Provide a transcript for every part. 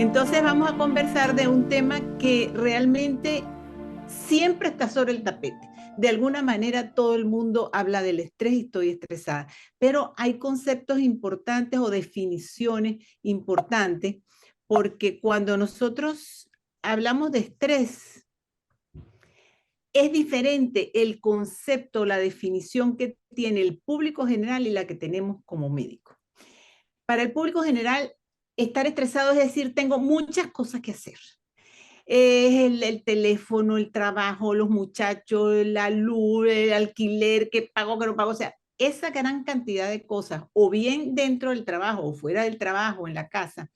Entonces vamos a conversar de un tema que realmente siempre está sobre el tapete. De alguna manera todo el mundo habla del estrés y estoy estresada, pero hay conceptos importantes o definiciones importantes porque cuando nosotros hablamos de estrés, es diferente el concepto, la definición que tiene el público general y la que tenemos como médico. Para el público general, estar estresado es decir, tengo muchas cosas que hacer. Es el teléfono, el trabajo, los muchachos, la luz, el alquiler, que pago, que no pago. O sea, esa gran cantidad de cosas, o bien dentro del trabajo, o fuera del trabajo, en la casa,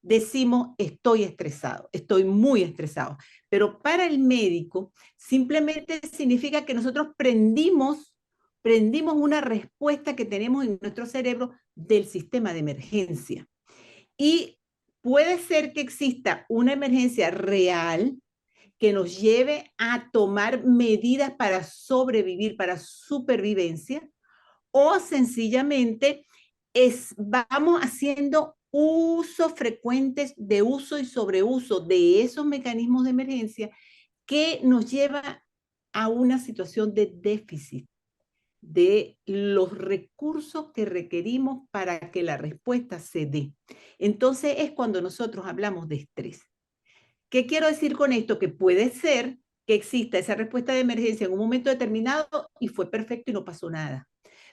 decimos estoy estresado, estoy muy estresado. Pero para el médico, simplemente significa que nosotros prendimos una respuesta que tenemos en nuestro cerebro del sistema de emergencia. Y puede ser que exista una emergencia real que nos lleve a tomar medidas para sobrevivir, para supervivencia, o sencillamente vamos haciendo usos frecuentes de uso y sobreuso de esos mecanismos de emergencia que nos lleva a una situación de déficit de los recursos que requerimos para que la respuesta se dé. Entonces es cuando nosotros hablamos de estrés. ¿Qué quiero decir con esto? Que puede ser que exista esa respuesta de emergencia en un momento determinado y fue perfecto y no pasó nada.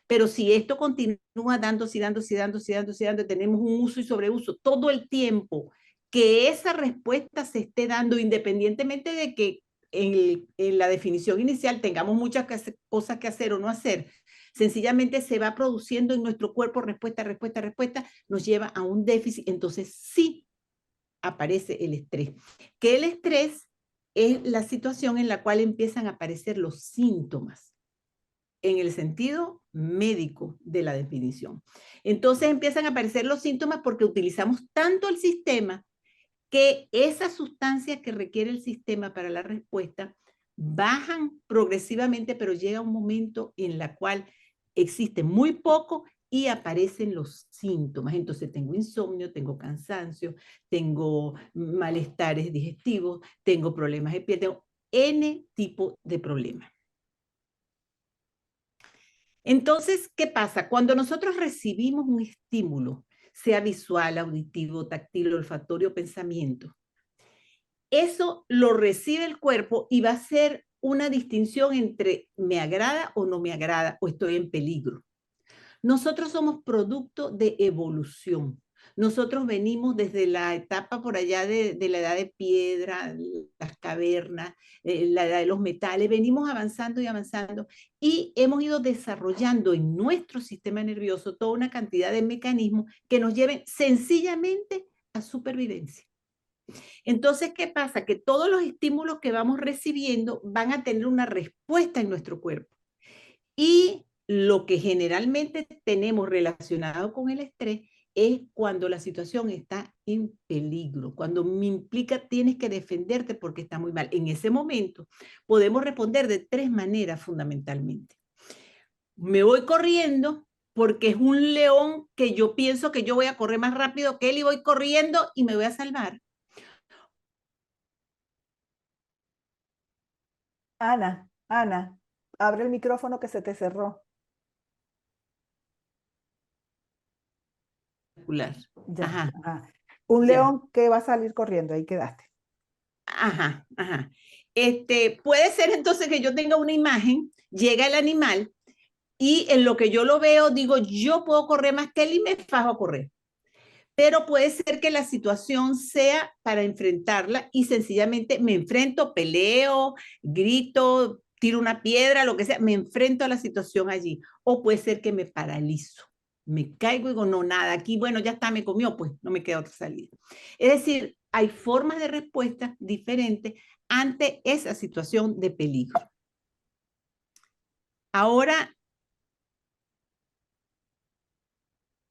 Pero si esto continúa dándose, tenemos un uso y sobreuso todo el tiempo, que esa respuesta se esté dando independientemente de que en la definición inicial tengamos muchas cosas que hacer o no hacer, sencillamente se va produciendo en nuestro cuerpo respuesta, nos lleva a un déficit. Entonces sí aparece el estrés. Que el estrés es la situación en la cual empiezan a aparecer los síntomas en el sentido médico de la definición. Entonces empiezan a aparecer los síntomas porque utilizamos tanto el sistema que esas sustancias que requiere el sistema para la respuesta bajan progresivamente, pero llega un momento en la cual existe muy poco y aparecen los síntomas. Entonces tengo insomnio, tengo cansancio, tengo malestares digestivos, tengo problemas de piel, tengo N tipo de problemas. Entonces, ¿qué pasa? Cuando nosotros recibimos un estímulo, sea visual, auditivo, táctil, olfatorio, pensamiento, eso lo recibe el cuerpo y va a ser una distinción entre me agrada o no me agrada o estoy en peligro. Nosotros somos producto de evolución. Nosotros venimos desde la etapa por allá de la edad de piedra, las cavernas, la edad de los metales, venimos avanzando y avanzando y hemos ido desarrollando en nuestro sistema nervioso toda una cantidad de mecanismos que nos lleven sencillamente a supervivencia. Entonces, ¿qué pasa? Que todos los estímulos que vamos recibiendo van a tener una respuesta en nuestro cuerpo. Y lo que generalmente tenemos relacionado con el estrés es cuando la situación está en peligro, cuando me implica tienes que defenderte porque está muy mal. En ese momento podemos responder de tres maneras fundamentalmente. Me voy corriendo porque es un león que yo pienso que yo voy a correr más rápido que él y voy corriendo y me voy a salvar. Ana, abre el micrófono que se te cerró. Ya, Ajá, ajá. Un ya. león que va a salir corriendo, ahí quedaste. Ajá, ajá. Puede ser entonces que yo tenga una imagen, llega el animal y en lo que yo lo veo digo, yo puedo correr más que él y me fajo a correr. Pero puede ser que la situación sea para enfrentarla y sencillamente me enfrento, peleo, grito, tiro una piedra, lo que sea, me enfrento a la situación allí. O puede ser que me paralizo, me caigo y digo, no, nada, aquí, bueno, ya está, me comió, pues no me queda otra salida. Es decir, hay formas de respuesta diferentes ante esa situación de peligro. Ahora,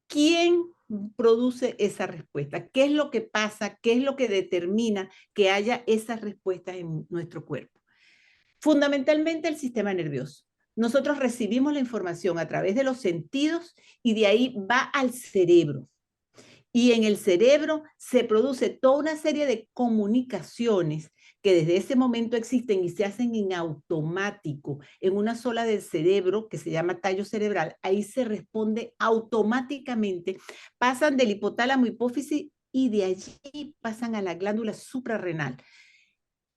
¿quién produce esa respuesta? ¿Qué es lo que pasa? ¿Qué es lo que determina que haya esas respuestas en nuestro cuerpo? Fundamentalmente el sistema nervioso. Nosotros recibimos la información a través de los sentidos y de ahí va al cerebro. Y en el cerebro se produce toda una serie de comunicaciones que desde ese momento existen y se hacen en automático, en una sola del cerebro que se llama tallo cerebral. Ahí se responde automáticamente, pasan del hipotálamo hipófisis y de allí pasan a la glándula suprarrenal.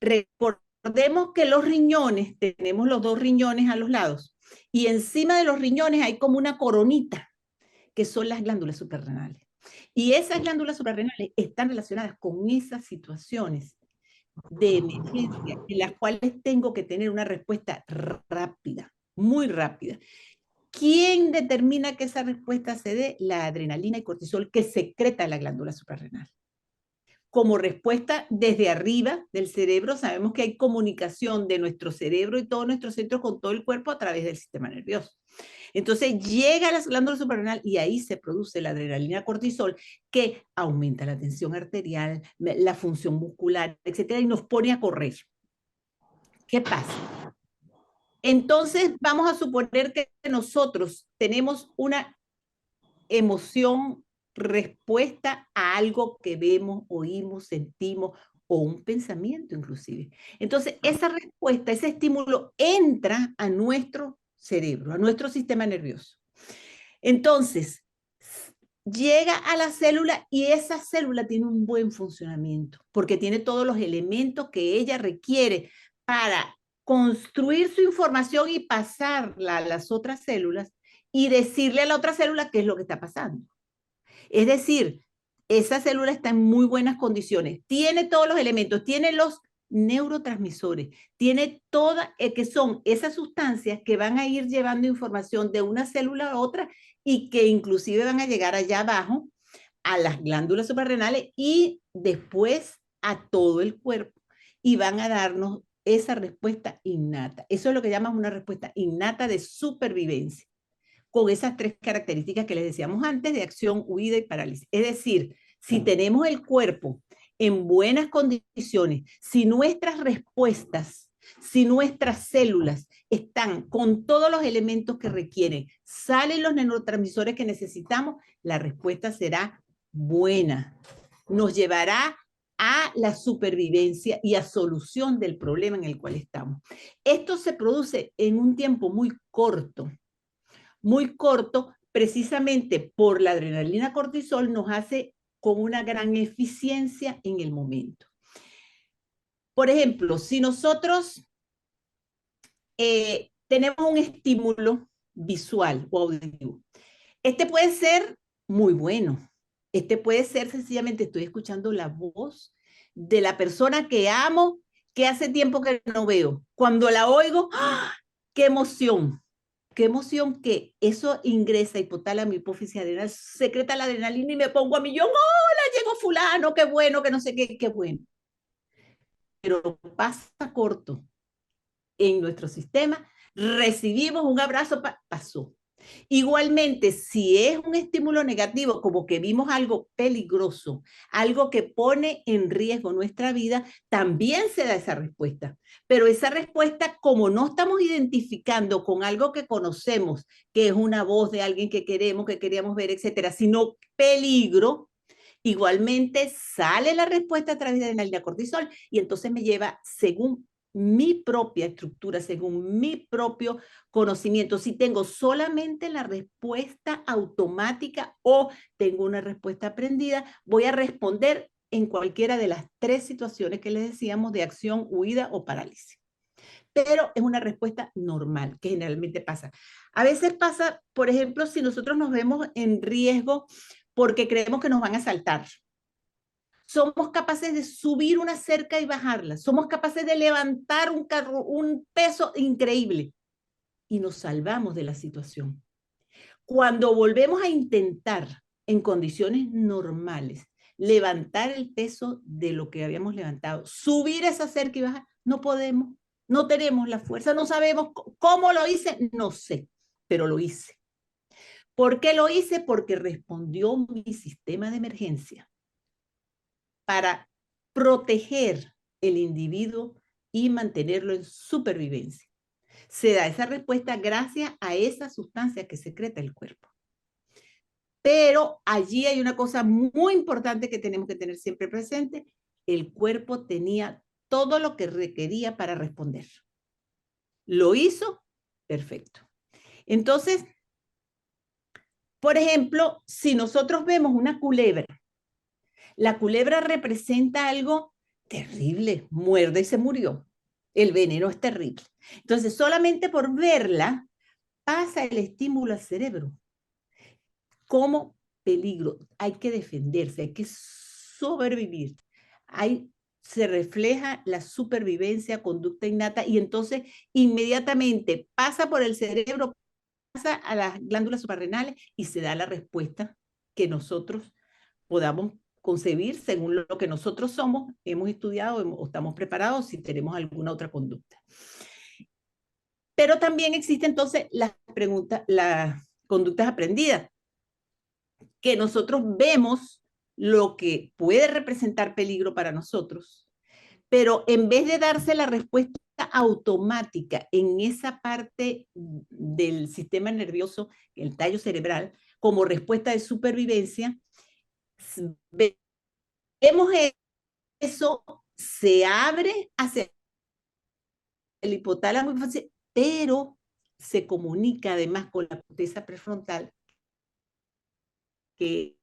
Recordemos que los riñones, tenemos los dos riñones a los lados, y encima de los riñones hay como una coronita, que son las glándulas suprarrenales. Y esas glándulas suprarrenales están relacionadas con esas situaciones de emergencia en las cuales tengo que tener una respuesta rápida, muy rápida. ¿Quién determina que esa respuesta se dé? La adrenalina y cortisol que secreta la glándula suprarrenal. Como respuesta desde arriba del cerebro, sabemos que hay comunicación de nuestro cerebro y todos nuestros centros con todo el cuerpo a través del sistema nervioso. Entonces llega a la glándula suprarrenal y ahí se produce la adrenalina cortisol que aumenta la tensión arterial, la función muscular, etcétera, y nos pone a correr. ¿Qué pasa? Entonces vamos a suponer que nosotros tenemos una emoción respuesta a algo que vemos, oímos, sentimos o un pensamiento inclusive. Entonces, esa respuesta, ese estímulo entra a nuestro cerebro, a nuestro sistema nervioso. Entonces, llega a la célula y esa célula tiene un buen funcionamiento porque tiene todos los elementos que ella requiere para construir su información y pasarla a las otras células y decirle a la otra célula qué es lo que está pasando. Es decir, esa célula está en muy buenas condiciones, tiene todos los elementos, tiene los neurotransmisores, tiene todas, que son esas sustancias que van a ir llevando información de una célula a otra y que inclusive van a llegar allá abajo a las glándulas suprarrenales y después a todo el cuerpo y van a darnos esa respuesta innata. Eso es lo que llaman una respuesta innata de supervivencia, con esas tres características que les decíamos antes de acción, huida y parálisis. Es decir, si tenemos el cuerpo en buenas condiciones, si nuestras respuestas, si nuestras células están con todos los elementos que requieren, salen los neurotransmisores que necesitamos, la respuesta será buena. Nos llevará a la supervivencia y a solución del problema en el cual estamos. Esto se produce en un tiempo muy corto, precisamente por la adrenalina cortisol, nos hace con una gran eficiencia en el momento. Por ejemplo, si nosotros tenemos un estímulo visual o auditivo, este puede ser muy bueno. Este puede ser sencillamente, estoy escuchando la voz de la persona que amo, que hace tiempo que no veo. Cuando la oigo, ¡ah! ¡Qué emoción! Qué emoción que eso ingresa hipotálamo, hipófisis, adrenal, secreta la adrenalina y me pongo a millón. ¡Hola! Llegó fulano, qué bueno, que no sé qué, qué bueno. Pero pasa corto en nuestro sistema, recibimos un abrazo, pasó. Igualmente, si es un estímulo negativo, como que vimos algo peligroso, algo que pone en riesgo nuestra vida, también se da esa respuesta. Pero esa respuesta, como no estamos identificando con algo que conocemos, que es una voz de alguien que queríamos ver, etcétera, sino peligro, igualmente sale la respuesta a través de la adrenalina cortisol y entonces me lleva, según mi propia estructura, según mi propio conocimiento, si tengo solamente la respuesta automática o tengo una respuesta aprendida, voy a responder en cualquiera de las tres situaciones que les decíamos de acción, huida o parálisis. Pero es una respuesta normal, que generalmente pasa. A veces pasa, por ejemplo, si nosotros nos vemos en riesgo porque creemos que nos van a asaltar. Somos capaces de subir una cerca y bajarla. Somos capaces de levantar un peso increíble y nos salvamos de la situación. Cuando volvemos a intentar en condiciones normales levantar el peso de lo que habíamos levantado, subir esa cerca y bajar, no podemos, no tenemos la fuerza, no sabemos cómo lo hice, no sé, pero lo hice. ¿Por qué lo hice? Porque respondió mi sistema de emergencia para proteger el individuo y mantenerlo en supervivencia. Se da esa respuesta gracias a esa sustancia que secreta el cuerpo. Pero allí hay una cosa muy importante que tenemos que tener siempre presente. El cuerpo tenía todo lo que requería para responder. Lo hizo, perfecto. Entonces, por ejemplo, si nosotros vemos una culebra, la culebra representa algo terrible, muerde y se murió. El veneno es terrible. Entonces, solamente por verla, pasa el estímulo al cerebro como peligro. Hay que defenderse, hay que sobrevivir. Se refleja la supervivencia, conducta innata, y entonces inmediatamente pasa por el cerebro, pasa a las glándulas suprarrenales y se da la respuesta que nosotros podamos concebir según lo que nosotros somos, hemos estudiado o estamos preparados si tenemos alguna otra conducta. Pero también existe entonces las conductas aprendidas, que nosotros vemos lo que puede representar peligro para nosotros, pero en vez de darse la respuesta automática en esa parte del sistema nervioso, el tallo cerebral, como respuesta de supervivencia, vemos eso, se abre hacia el hipotálamo, pero se comunica además con la corteza prefrontal, que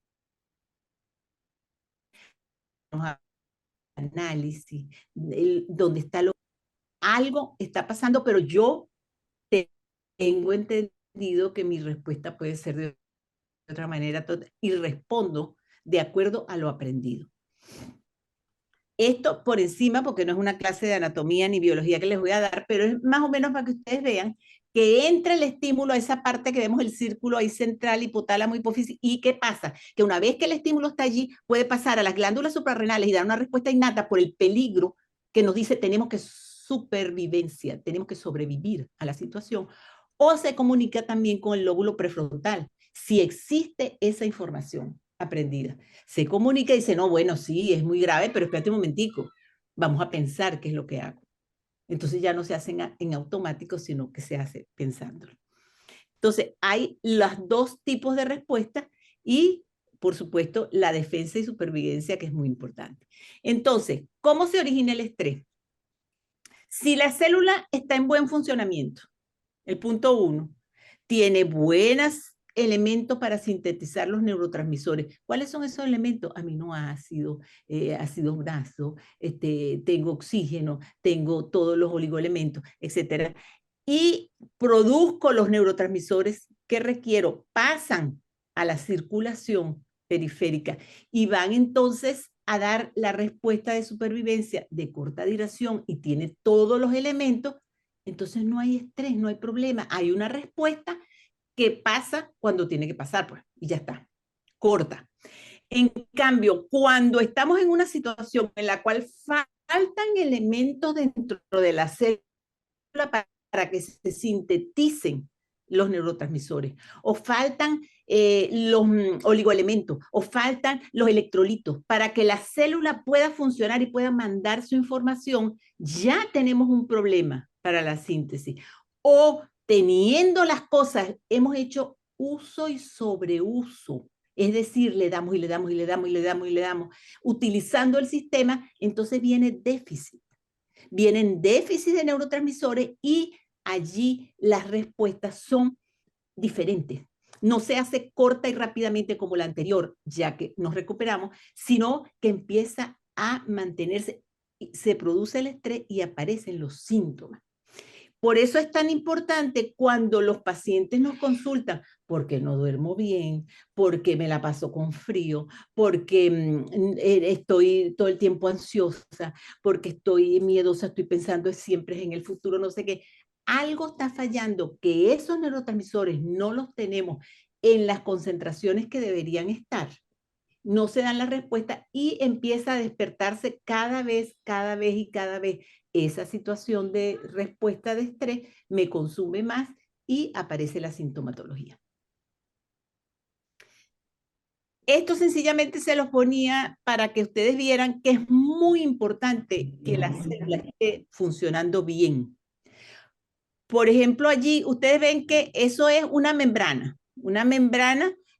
nos análisis, donde está algo está pasando, pero yo tengo entendido que mi respuesta puede ser de otra manera y respondo de acuerdo a lo aprendido. Esto por encima, porque no es una clase de anatomía ni biología que les voy a dar, pero es más o menos para que ustedes vean que entra el estímulo a esa parte que vemos el círculo ahí central, hipotálamo, hipófisis, y ¿qué pasa? Que una vez que el estímulo está allí, puede pasar a las glándulas suprarrenales y dar una respuesta innata por el peligro que nos dice tenemos que supervivencia, tenemos que sobrevivir a la situación, o se comunica también con el lóbulo prefrontal, si existe esa información aprendida. Se comunica y dice, no, bueno, sí, es muy grave, pero espérate un momentico, vamos a pensar qué es lo que hago. Entonces ya no se hace en automático, sino que se hace pensándolo. Entonces hay los dos tipos de respuestas y, por supuesto, la defensa y supervivencia, que es muy importante. Entonces, ¿cómo se origina el estrés? Si la célula está en buen funcionamiento, el punto 1, tiene buenos elementos para sintetizar los neurotransmisores. ¿Cuáles son esos elementos? Aminoácidos, ácidos grasos, tengo oxígeno, tengo todos los oligoelementos, etcétera. Y produzco los neurotransmisores que requiero, pasan a la circulación periférica y van entonces a dar la respuesta de supervivencia de corta duración y tiene todos los elementos. Entonces no hay estrés, no hay problema, hay una respuesta que pasa cuando tiene que pasar, pues, y ya está, corta. En cambio, cuando estamos en una situación en la cual faltan elementos dentro de la célula para que se sinteticen los neurotransmisores, o faltan los oligoelementos, o faltan los electrolitos, para que la célula pueda funcionar y pueda mandar su información, ya tenemos un problema para la síntesis. O teniendo las cosas, hemos hecho uso y sobreuso. Es decir, le damos y le damos y le damos y le damos y le damos. Utilizando el sistema, entonces viene déficit. Vienen déficit de neurotransmisores y allí las respuestas son diferentes. No se hace corta y rápidamente como la anterior, ya que nos recuperamos, sino que empieza a mantenerse, se produce el estrés y aparecen los síntomas. Por eso es tan importante cuando los pacientes nos consultan, porque no duermo bien, porque me la paso con frío, porque estoy todo el tiempo ansiosa, porque estoy miedosa, estoy pensando siempre en el futuro, no sé qué. Algo está fallando, que esos neurotransmisores no los tenemos en las concentraciones que deberían estar. No se dan la respuesta y empieza a despertarse cada vez y cada vez. Esa situación de respuesta de estrés me consume más y aparece la sintomatología. Esto sencillamente se los ponía para que ustedes vieran que es muy importante que la célula esté funcionando bien. Por ejemplo, allí ustedes ven que eso es una membrana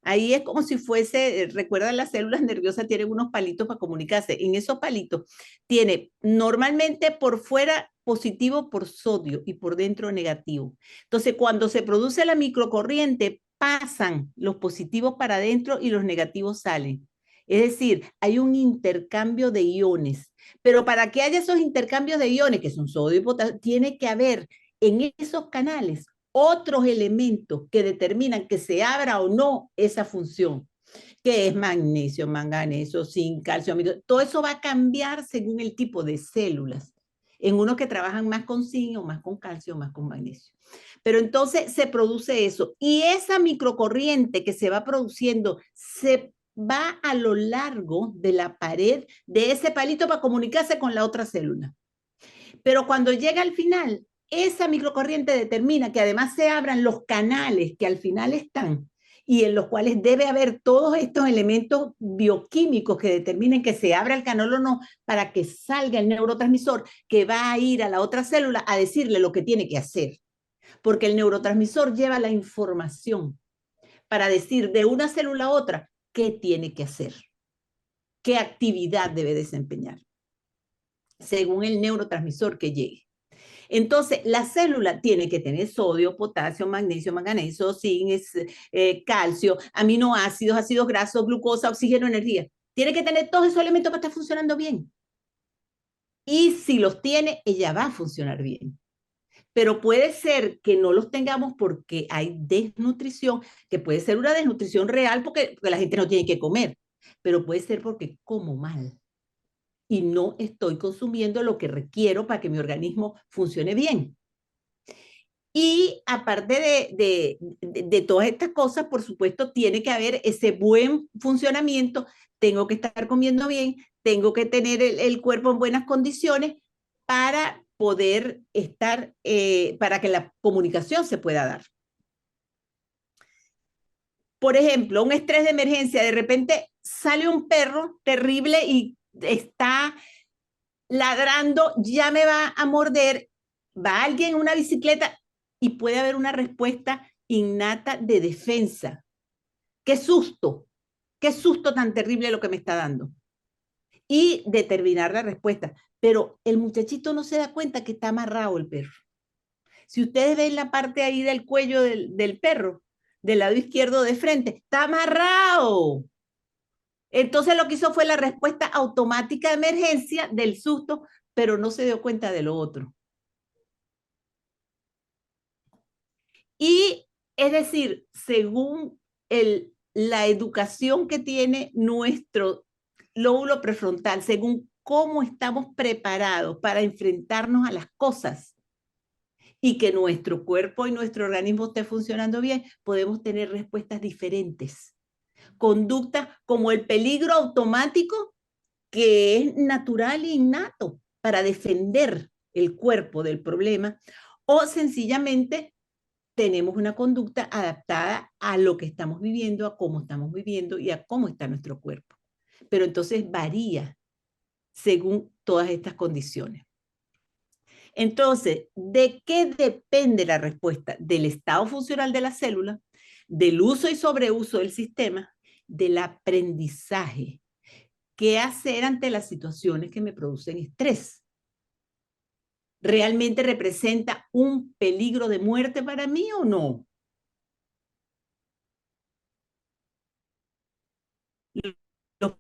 Ahí es como si fuese, recuerdan, las células nerviosas tienen unos palitos para comunicarse. En esos palitos tiene normalmente por fuera positivo por sodio y por dentro negativo. Entonces, cuando se produce la microcorriente, pasan los positivos para adentro y los negativos salen. Es decir, hay un intercambio de iones. Pero para que haya esos intercambios de iones, que son sodio y potasio, tiene que haber en esos canales otros elementos que determinan que se abra o no esa función, que es magnesio, manganeso, zinc, calcio, amido. Todo eso va a cambiar según el tipo de células. En unos que trabajan más con zinc o más con calcio o más con magnesio. Pero entonces se produce eso. Y esa microcorriente que se va produciendo se va a lo largo de la pared de ese palito para comunicarse con la otra célula. Pero cuando llega al final, esa microcorriente determina que además se abran los canales que al final están y en los cuales debe haber todos estos elementos bioquímicos que determinen que se abra el canal o no para que salga el neurotransmisor que va a ir a la otra célula a decirle lo que tiene que hacer. Porque el neurotransmisor lleva la información para decir de una célula a otra qué tiene que hacer, qué actividad debe desempeñar, según el neurotransmisor que llegue. Entonces, la célula tiene que tener sodio, potasio, magnesio, manganeso, zinc, calcio, aminoácidos, ácidos grasos, glucosa, oxígeno, energía. Tiene que tener todos esos elementos para estar funcionando bien. Y si los tiene, ella va a funcionar bien. Pero puede ser que no los tengamos porque hay desnutrición, que puede ser una desnutrición real porque la gente no tiene que comer, pero puede ser porque como mal y no estoy consumiendo lo que requiero para que mi organismo funcione bien. Y aparte de todas estas cosas, por supuesto, tiene que haber ese buen funcionamiento. Tengo que estar comiendo bien, tengo que tener el cuerpo en buenas condiciones para poder estar, para que la comunicación se pueda dar. Por ejemplo, un estrés de emergencia, de repente sale un perro terrible y está ladrando, ya me va a morder, va alguien en una bicicleta y puede haber una respuesta innata de defensa. Qué susto tan terrible lo que me está dando. Y determinar la respuesta. Pero el muchachito no se da cuenta que está amarrado el perro. Si ustedes ven la parte ahí del cuello del perro, del lado izquierdo de frente, está amarrado. Entonces lo que hizo fue la respuesta automática de emergencia del susto, pero no se dio cuenta de lo otro. Y es decir, según la educación que tiene nuestro lóbulo prefrontal, según cómo estamos preparados para enfrentarnos a las cosas y que nuestro cuerpo y nuestro organismo esté funcionando bien, podemos tener respuestas diferentes. Conductas como el peligro automático, que es natural e innato para defender el cuerpo del problema, o sencillamente tenemos una conducta adaptada a lo que estamos viviendo, a cómo estamos viviendo y a cómo está nuestro cuerpo. Pero entonces varía según todas estas condiciones. Entonces, ¿de qué depende la respuesta? Del estado funcional de la célula, del uso y sobreuso del sistema, del aprendizaje. ¿Qué hacer ante las situaciones que me producen estrés? ¿Realmente representa un peligro de muerte para mí o no? Los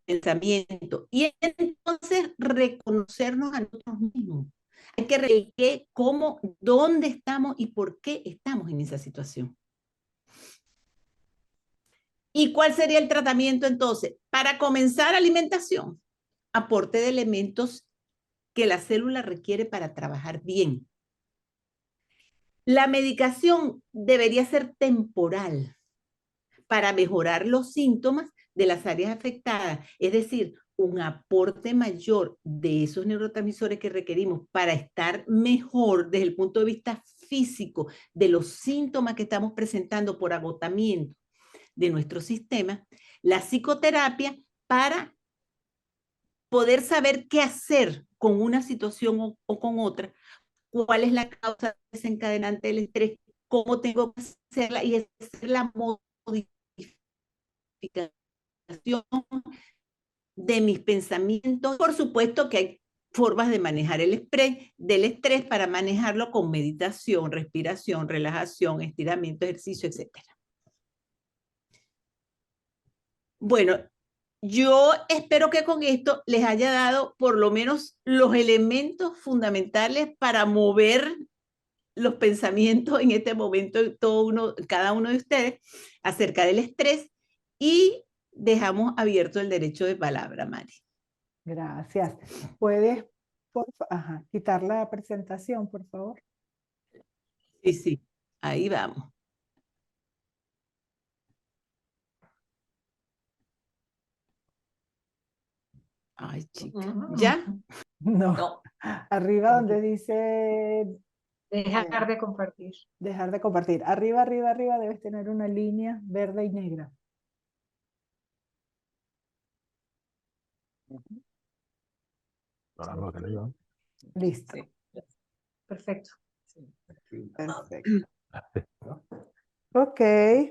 pensamientos. Y entonces reconocernos a nosotros mismos. Hay que ver cómo, dónde estamos y por qué estamos en esa situación. ¿Y cuál sería el tratamiento entonces? Para comenzar, alimentación, aporte de elementos que la célula requiere para trabajar bien. La medicación debería ser temporal para mejorar los síntomas de las áreas afectadas, es decir, un aporte mayor de esos neurotransmisores que requerimos para estar mejor desde el punto de vista físico de los síntomas que estamos presentando por agotamiento de nuestro sistema, la psicoterapia para poder saber qué hacer con una situación o con otra, cuál es la causa desencadenante del estrés, cómo tengo que hacerla y hacer la modificación identificación de mis pensamientos. Por supuesto que hay formas de manejar del estrés para manejarlo con meditación, respiración, relajación, estiramiento, ejercicio, etc. Bueno, yo espero que con esto les haya dado por lo menos los elementos fundamentales para mover los pensamientos en este momento, cada uno de ustedes, acerca del estrés, y dejamos abierto el derecho de palabra, Mari. Gracias. ¿Puedes quitar la presentación, por favor? Sí, sí, ahí vamos. Ay, chica, ¿ya? No. Arriba donde dice Dejar de compartir. dejar de compartir. Arriba, arriba, arriba debes tener una línea verde y negra. Listo. Sí. Perfecto. Perfecto. Ok,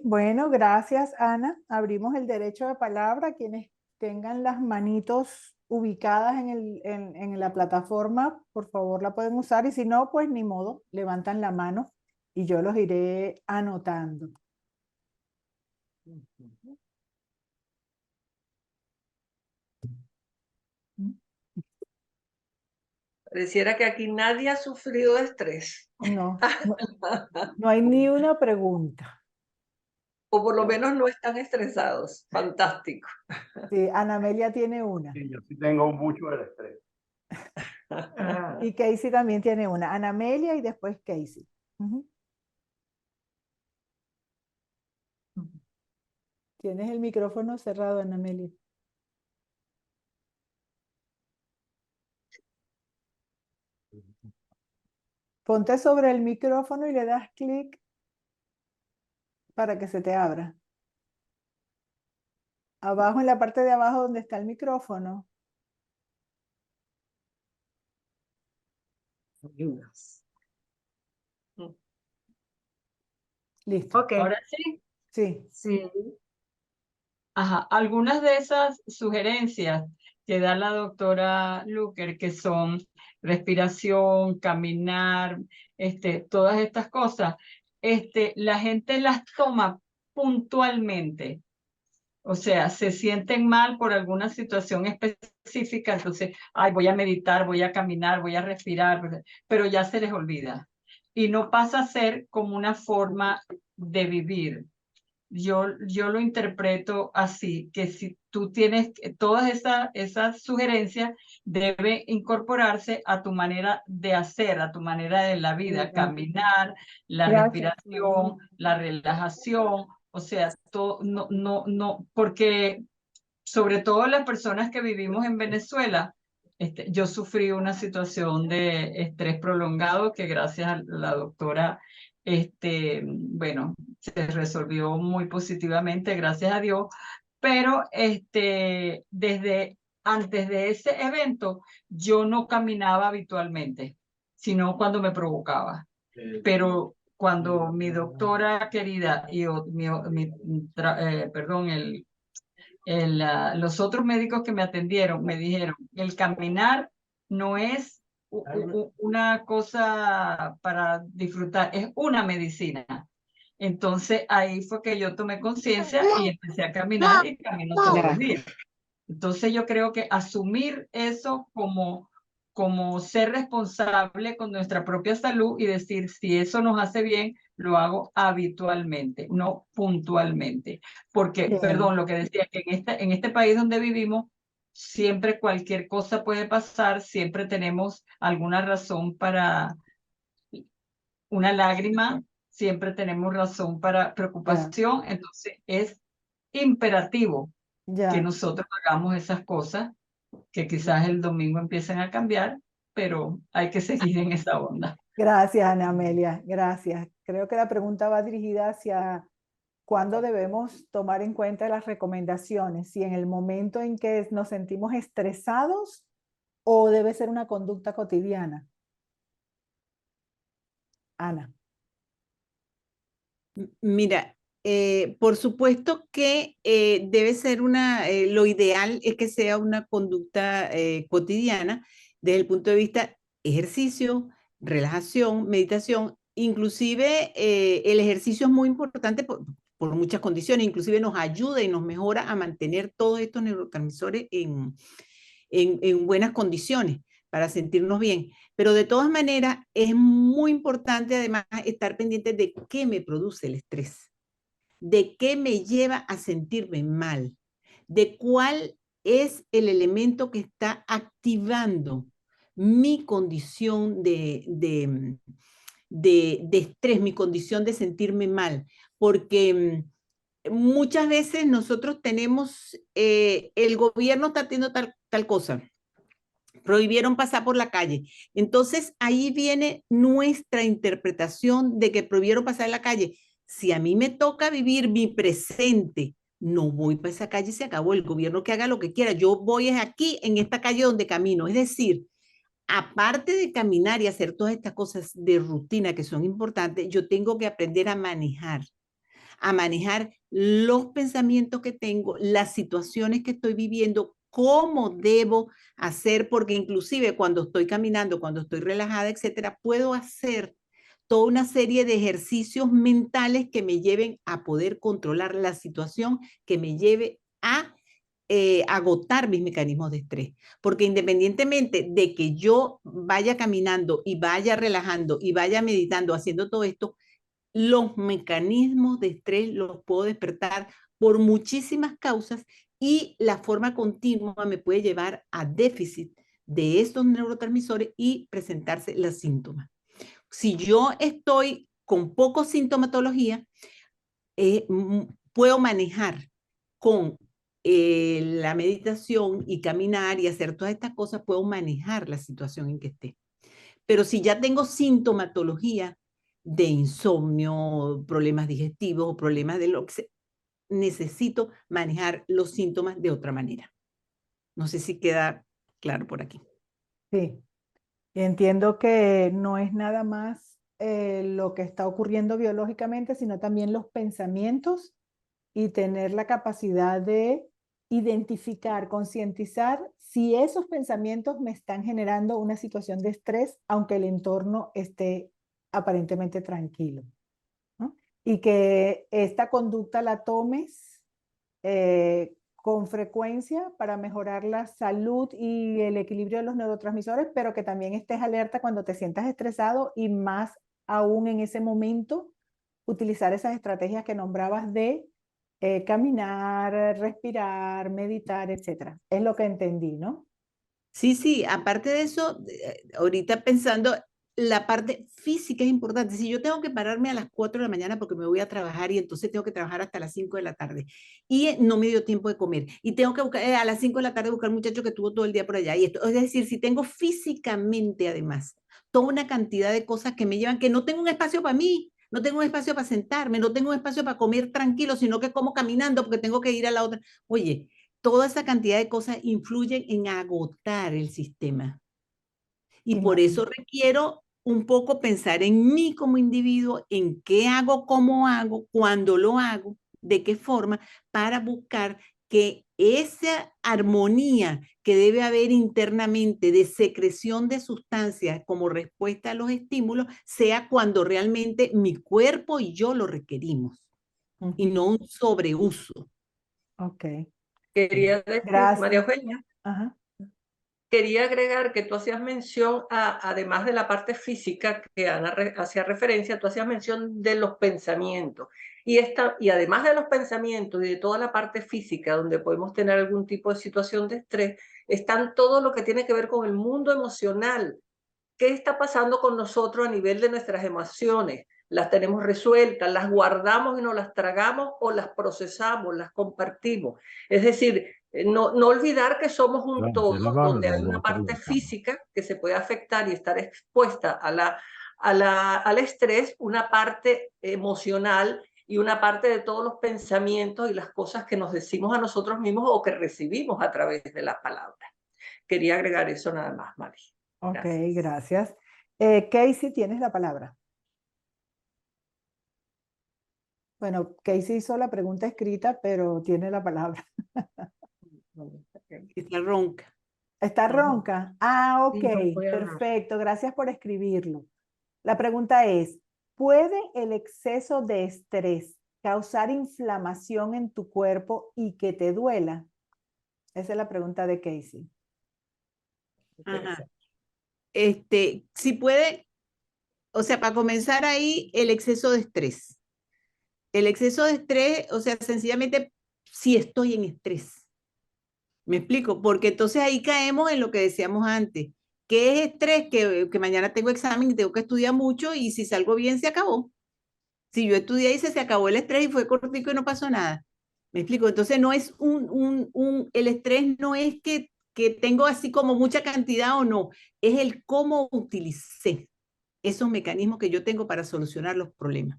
bueno, gracias, Ana. Abrimos el derecho de palabra. Quienes tengan las manitos ubicadas en la plataforma, por favor la pueden usar, y si no, pues ni modo, levantan la mano y yo los iré anotando. Pareciera que aquí nadie ha sufrido de estrés, No, no hay ni una pregunta. o por lo menos no están estresados. Fantástico. Sí, Ana Amelia tiene una. Sí, yo sí tengo mucho del estrés. Y Casey también tiene una. Ana Amelia y después Casey. Tienes el micrófono cerrado, Ana Amelia. Ponte sobre el micrófono y le das clic para que se te abra. Abajo, en la parte de abajo donde está el micrófono. Listo. Ok. Ahora sí. Sí. Sí. Ajá. Algunas de esas sugerencias que da la doctora Luker, que son respiración, caminar, todas estas cosas, la gente las toma puntualmente. O sea, se sienten mal por alguna situación específica, entonces, ay, voy a meditar, voy a caminar, voy a respirar, pero ya se les olvida. Y no pasa a ser como una forma de vivir. Yo lo interpreto así, que si tú tienes todas esas sugerencias, debe incorporarse a tu manera de hacer, a tu manera de la vida, caminar, la respiración, la relajación, o sea, todo, no, porque sobre todo las personas que vivimos en Venezuela, yo sufrí una situación de estrés prolongado que gracias a la doctora, bueno, se resolvió muy positivamente, gracias a Dios, pero desde antes de ese evento yo no caminaba habitualmente, sino cuando me provocaba. Pero cuando mi doctora querida y los otros médicos que me atendieron me dijeron, el caminar no es una cosa para disfrutar, es una medicina. Entonces ahí fue que yo tomé conciencia y empecé a caminar y camino todos los días. Entonces yo creo que asumir eso como ser responsable con nuestra propia salud y decir, si eso nos hace bien, lo hago habitualmente, no puntualmente. Porque, Bien. perdón, lo que decía, que en este país donde vivimos, siempre cualquier cosa puede pasar, siempre tenemos alguna razón para una lágrima, siempre tenemos razón para preocupación, entonces es imperativo que nosotros hagamos esas cosas que quizás el domingo empiecen a cambiar, pero hay que seguir en esa onda. Gracias, Ana Amelia. Gracias. Creo que la pregunta va dirigida hacia cuándo debemos tomar en cuenta las recomendaciones, si en el momento en que nos sentimos estresados o debe ser una conducta cotidiana. Ana. Mira, Por supuesto que debe ser lo ideal es que sea una conducta cotidiana desde el punto de vista ejercicio, relajación, meditación. Inclusive el ejercicio es muy importante por muchas condiciones, inclusive nos ayuda y nos mejora a mantener todos estos neurotransmisores en buenas condiciones para sentirnos bien. Pero de todas maneras es muy importante además estar pendiente de qué me produce el estrés, de qué me lleva a sentirme mal, de cuál es el elemento que está activando mi condición de estrés, mi condición de sentirme mal, porque muchas veces nosotros tenemos, el gobierno está haciendo tal cosa, prohibieron pasar por la calle. Entonces ahí viene nuestra interpretación de que prohibieron pasar en la calle. Si a mí me toca vivir mi presente, no voy para esa calle, se acabó el gobierno que haga lo que quiera. Yo voy aquí en esta calle donde camino. Es decir, aparte de caminar y hacer todas estas cosas de rutina que son importantes, yo tengo que aprender a manejar los pensamientos que tengo, las situaciones que estoy viviendo, cómo debo hacer, porque inclusive cuando estoy caminando, cuando estoy relajada, etcétera, puedo hacer toda una serie de ejercicios mentales que me lleven a poder controlar la situación, que me lleve a agotar mis mecanismos de estrés. Porque independientemente de que yo vaya caminando y vaya relajando y vaya meditando, haciendo todo esto, los mecanismos de estrés los puedo despertar por muchísimas causas y la forma continua me puede llevar a déficit de estos neurotransmisores y presentarse los síntomas. Si yo estoy con poco sintomatología, puedo manejar con la meditación y caminar y hacer todas estas cosas, puedo manejar la situación en que esté. Pero si ya tengo sintomatología de insomnio, problemas digestivos o problemas de lo que sea, necesito manejar los síntomas de otra manera. No sé si queda claro por aquí. Sí, entiendo que no es nada más lo que está ocurriendo biológicamente, sino también los pensamientos y tener la capacidad de identificar, concientizar si esos pensamientos me están generando una situación de estrés, aunque el entorno esté aparentemente tranquilo, ¿no? Y que esta conducta la tomes con frecuencia para mejorar la salud y el equilibrio de los neurotransmisores, pero que también estés alerta cuando te sientas estresado y más aún en ese momento utilizar esas estrategias que nombrabas de caminar, respirar, meditar, etcétera. Es lo que entendí, ¿no? Sí, sí, aparte de eso, ahorita pensando, la parte física es importante. Si yo tengo que pararme a las 4 de la mañana porque me voy a trabajar y entonces tengo que trabajar hasta las 5 de la tarde y no me dio tiempo de comer y tengo que buscar a las 5 de la tarde buscar al muchacho que estuvo todo el día por allá y esto, es decir, si tengo físicamente además toda una cantidad de cosas que me llevan, que no tengo un espacio para mí, no tengo un espacio para sentarme, no tengo un espacio para comer tranquilo, sino que como caminando porque tengo que ir a la otra. Oye, toda esa cantidad de cosas influyen en agotar el sistema. Y por eso requiero un poco pensar en mí como individuo, en qué hago, cómo hago, cuándo lo hago, de qué forma, para buscar que esa armonía que debe haber internamente de secreción de sustancias como respuesta a los estímulos sea cuando realmente mi cuerpo y yo lo requerimos y no un sobreuso. Ok. Quería decir, María Gracias. Eugenia, Ajá. quería agregar que tú hacías mención, además de la parte física que Ana hacía referencia, tú hacías mención de los pensamientos. Y además de los pensamientos y de toda la parte física donde podemos tener algún tipo de situación de estrés, están todo lo que tiene que ver con el mundo emocional. ¿Qué está pasando con nosotros a nivel de nuestras emociones? ¿Las tenemos resueltas? ¿Las guardamos y no las tragamos o las procesamos, las compartimos? Es decir, no olvidar que somos un todo, donde hay una parte física que se puede afectar y estar expuesta al estrés, una parte emocional y una parte de todos los pensamientos y las cosas que nos decimos a nosotros mismos o que recibimos a través de las palabras. Quería agregar eso nada más, Mari. Ok, Gracias. gracias. Casey, tienes la palabra. Bueno, Casey hizo la pregunta escrita, pero tiene la palabra. Está ronca. ¿Está Ajá. ronca? Ah, ok, Sí, no puede hablar. perfecto. Gracias por escribirlo. La pregunta es, ¿puede el exceso de estrés causar inflamación en tu cuerpo y que te duela? Esa es la pregunta de Casey. Ajá. Si puede, o sea, para comenzar ahí, el exceso de estrés. El exceso de estrés, o sea, sencillamente, si estoy en estrés. ¿Me explico? Porque entonces ahí caemos en lo que decíamos antes. ¿Qué es estrés? Que mañana tengo examen y tengo que estudiar mucho y si salgo bien, se acabó. Si yo estudié y se acabó el estrés y fue cortico y no pasó nada. ¿Me explico? Entonces no es el estrés no es que tengo así como mucha cantidad o no, es el cómo utilicé esos mecanismos que yo tengo para solucionar los problemas.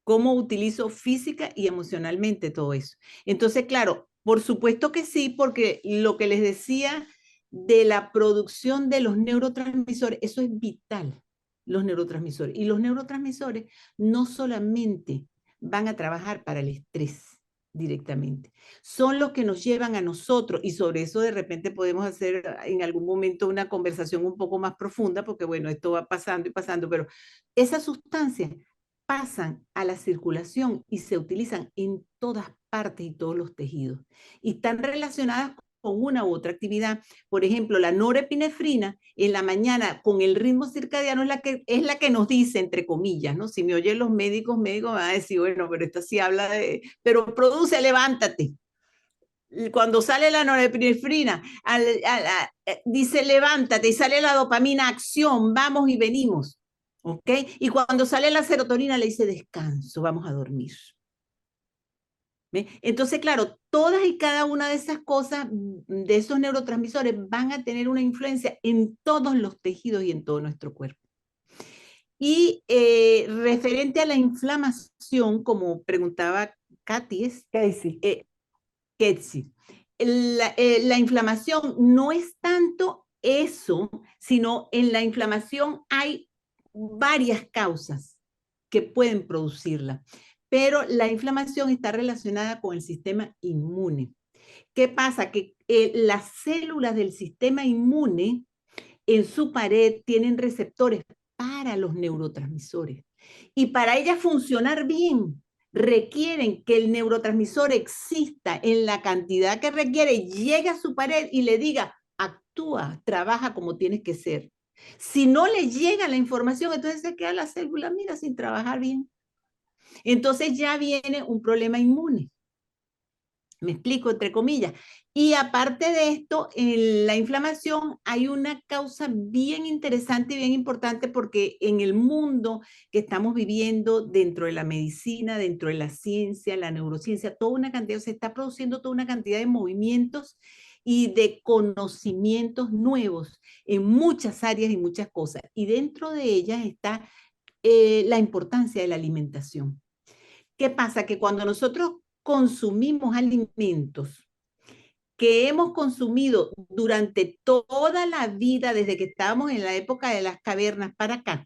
Cómo utilizo física y emocionalmente todo eso. Entonces, claro, por supuesto que sí, porque lo que les decía de la producción de los neurotransmisores, eso es vital, los neurotransmisores. Y los neurotransmisores no solamente van a trabajar para el estrés directamente, son los que nos llevan a nosotros, y sobre eso de repente podemos hacer en algún momento una conversación un poco más profunda, porque bueno, esto va pasando y pasando, pero esas sustancias pasan a la circulación y se utilizan en todas partes y todos los tejidos. Y están relacionadas con una u otra actividad. Por ejemplo, la norepinefrina en la mañana con el ritmo circadiano es la que nos dice, entre comillas, ¿no? Si me oyen los médicos me van a decir, bueno, pero esto sí habla de, pero produce, levántate. Cuando sale la norepinefrina, dice levántate y sale la dopamina, acción, vamos y venimos. ¿Ok? Y cuando sale la serotonina le dice descanso, vamos a dormir. ¿Ve? Entonces, claro, todas y cada una de esas cosas, de esos neurotransmisores, van a tener una influencia en todos los tejidos y en todo nuestro cuerpo. Y referente a la inflamación, como preguntaba Casey. Ketsi, la inflamación no es tanto eso, sino en la inflamación hay varias causas que pueden producirla, pero la inflamación está relacionada con el sistema inmune. ¿Qué pasa? Que las células del sistema inmune en su pared tienen receptores para los neurotransmisores y para ellas funcionar bien requieren que el neurotransmisor exista en la cantidad que requiere, llegue a su pared y le diga, actúa, trabaja como tienes que ser. Si no le llega la información, entonces se queda la célula, mira, sin trabajar bien. Entonces ya viene un problema inmune. Me explico, entre comillas. Y aparte de esto, en la inflamación hay una causa bien interesante y bien importante porque en el mundo que estamos viviendo, dentro de la medicina, dentro de la ciencia, la neurociencia, toda una cantidad, se está produciendo toda una cantidad de movimientos y de conocimientos nuevos en muchas áreas y muchas cosas. Y dentro de ellas está la importancia de la alimentación. ¿Qué pasa? Que cuando nosotros consumimos alimentos que hemos consumido durante toda la vida, desde que estábamos en la época de las cavernas para acá,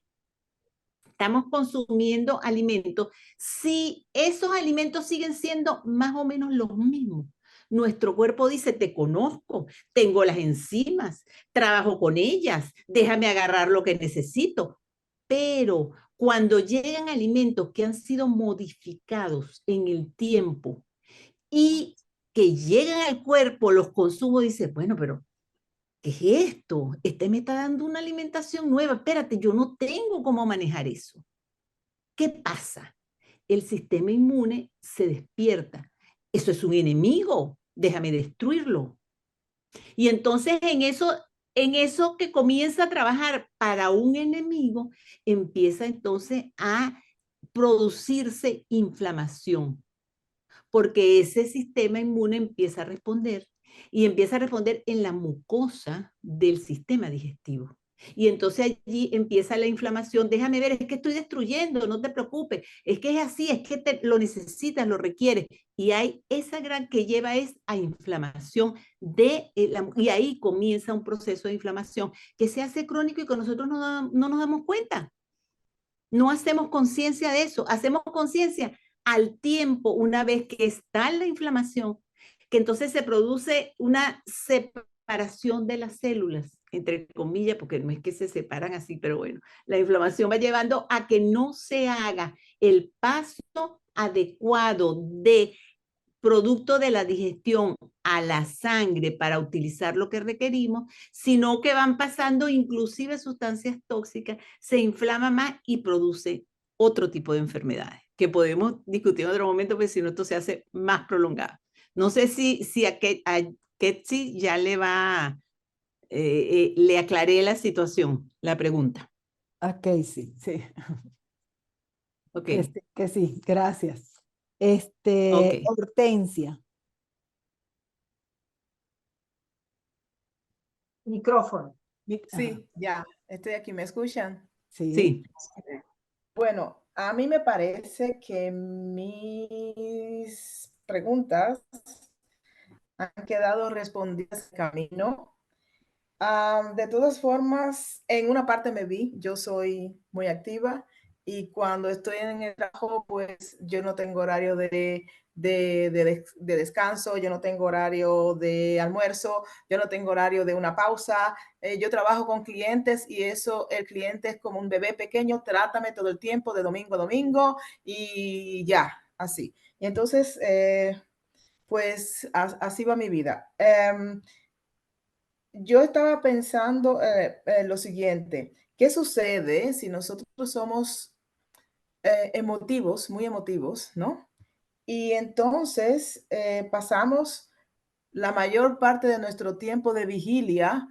estamos consumiendo alimentos, si esos alimentos siguen siendo más o menos los mismos. Nuestro cuerpo dice, te conozco, tengo las enzimas, trabajo con ellas, déjame agarrar lo que necesito. Pero cuando llegan alimentos que han sido modificados en el tiempo y que llegan al cuerpo, los consumo, dice, bueno, pero ¿qué es esto? Este me está dando una alimentación nueva. Espérate, yo no tengo cómo manejar eso. ¿Qué pasa? El sistema inmune se despierta. Eso es un enemigo, déjame destruirlo. Y entonces en eso que comienza a trabajar para un enemigo, empieza entonces a producirse inflamación, porque ese sistema inmune empieza a responder y empieza a responder en la mucosa del sistema digestivo. Y entonces allí empieza la inflamación. Déjame ver, es que estoy destruyendo, no te preocupes. Es que es así, es que lo necesitas, lo requieres. Y hay esa gran que lleva es a inflamación y ahí comienza un proceso de inflamación que se hace crónico y que nosotros no nos damos cuenta. No hacemos conciencia de eso, hacemos conciencia al tiempo, una vez que está la inflamación, que entonces se produce una separación de las células, entre comillas, porque no es que se separan así, pero bueno, la inflamación va llevando a que no se haga el paso adecuado de producto de la digestión a la sangre para utilizar lo que requerimos, sino que van pasando inclusive sustancias tóxicas, se inflama más y produce otro tipo de enfermedades, que podemos discutir en otro momento, porque si no esto se hace más prolongado. No sé si a Ketsi ya le aclaré la situación, la pregunta. A Casey, sí. Ok, Que sí, gracias. ok. Hortensia. Micrófono. Ajá, Sí, ya, estoy aquí. ¿Me escuchan? sí. Sí, Bueno, a mí me parece que mis preguntas han quedado respondidas en camino. De todas formas, en una parte me vi, yo soy muy activa y cuando estoy en el trabajo, pues yo no tengo horario de descanso, yo no tengo horario de almuerzo, yo no tengo horario de una pausa. Yo trabajo con clientes y eso, el cliente es como un bebé pequeño, trátame todo el tiempo de domingo a domingo y ya, así. Y entonces, pues así va mi vida. Yo estaba pensando lo siguiente, ¿qué sucede si nosotros somos emotivos, muy emotivos, ¿no? Y entonces pasamos la mayor parte de nuestro tiempo de vigilia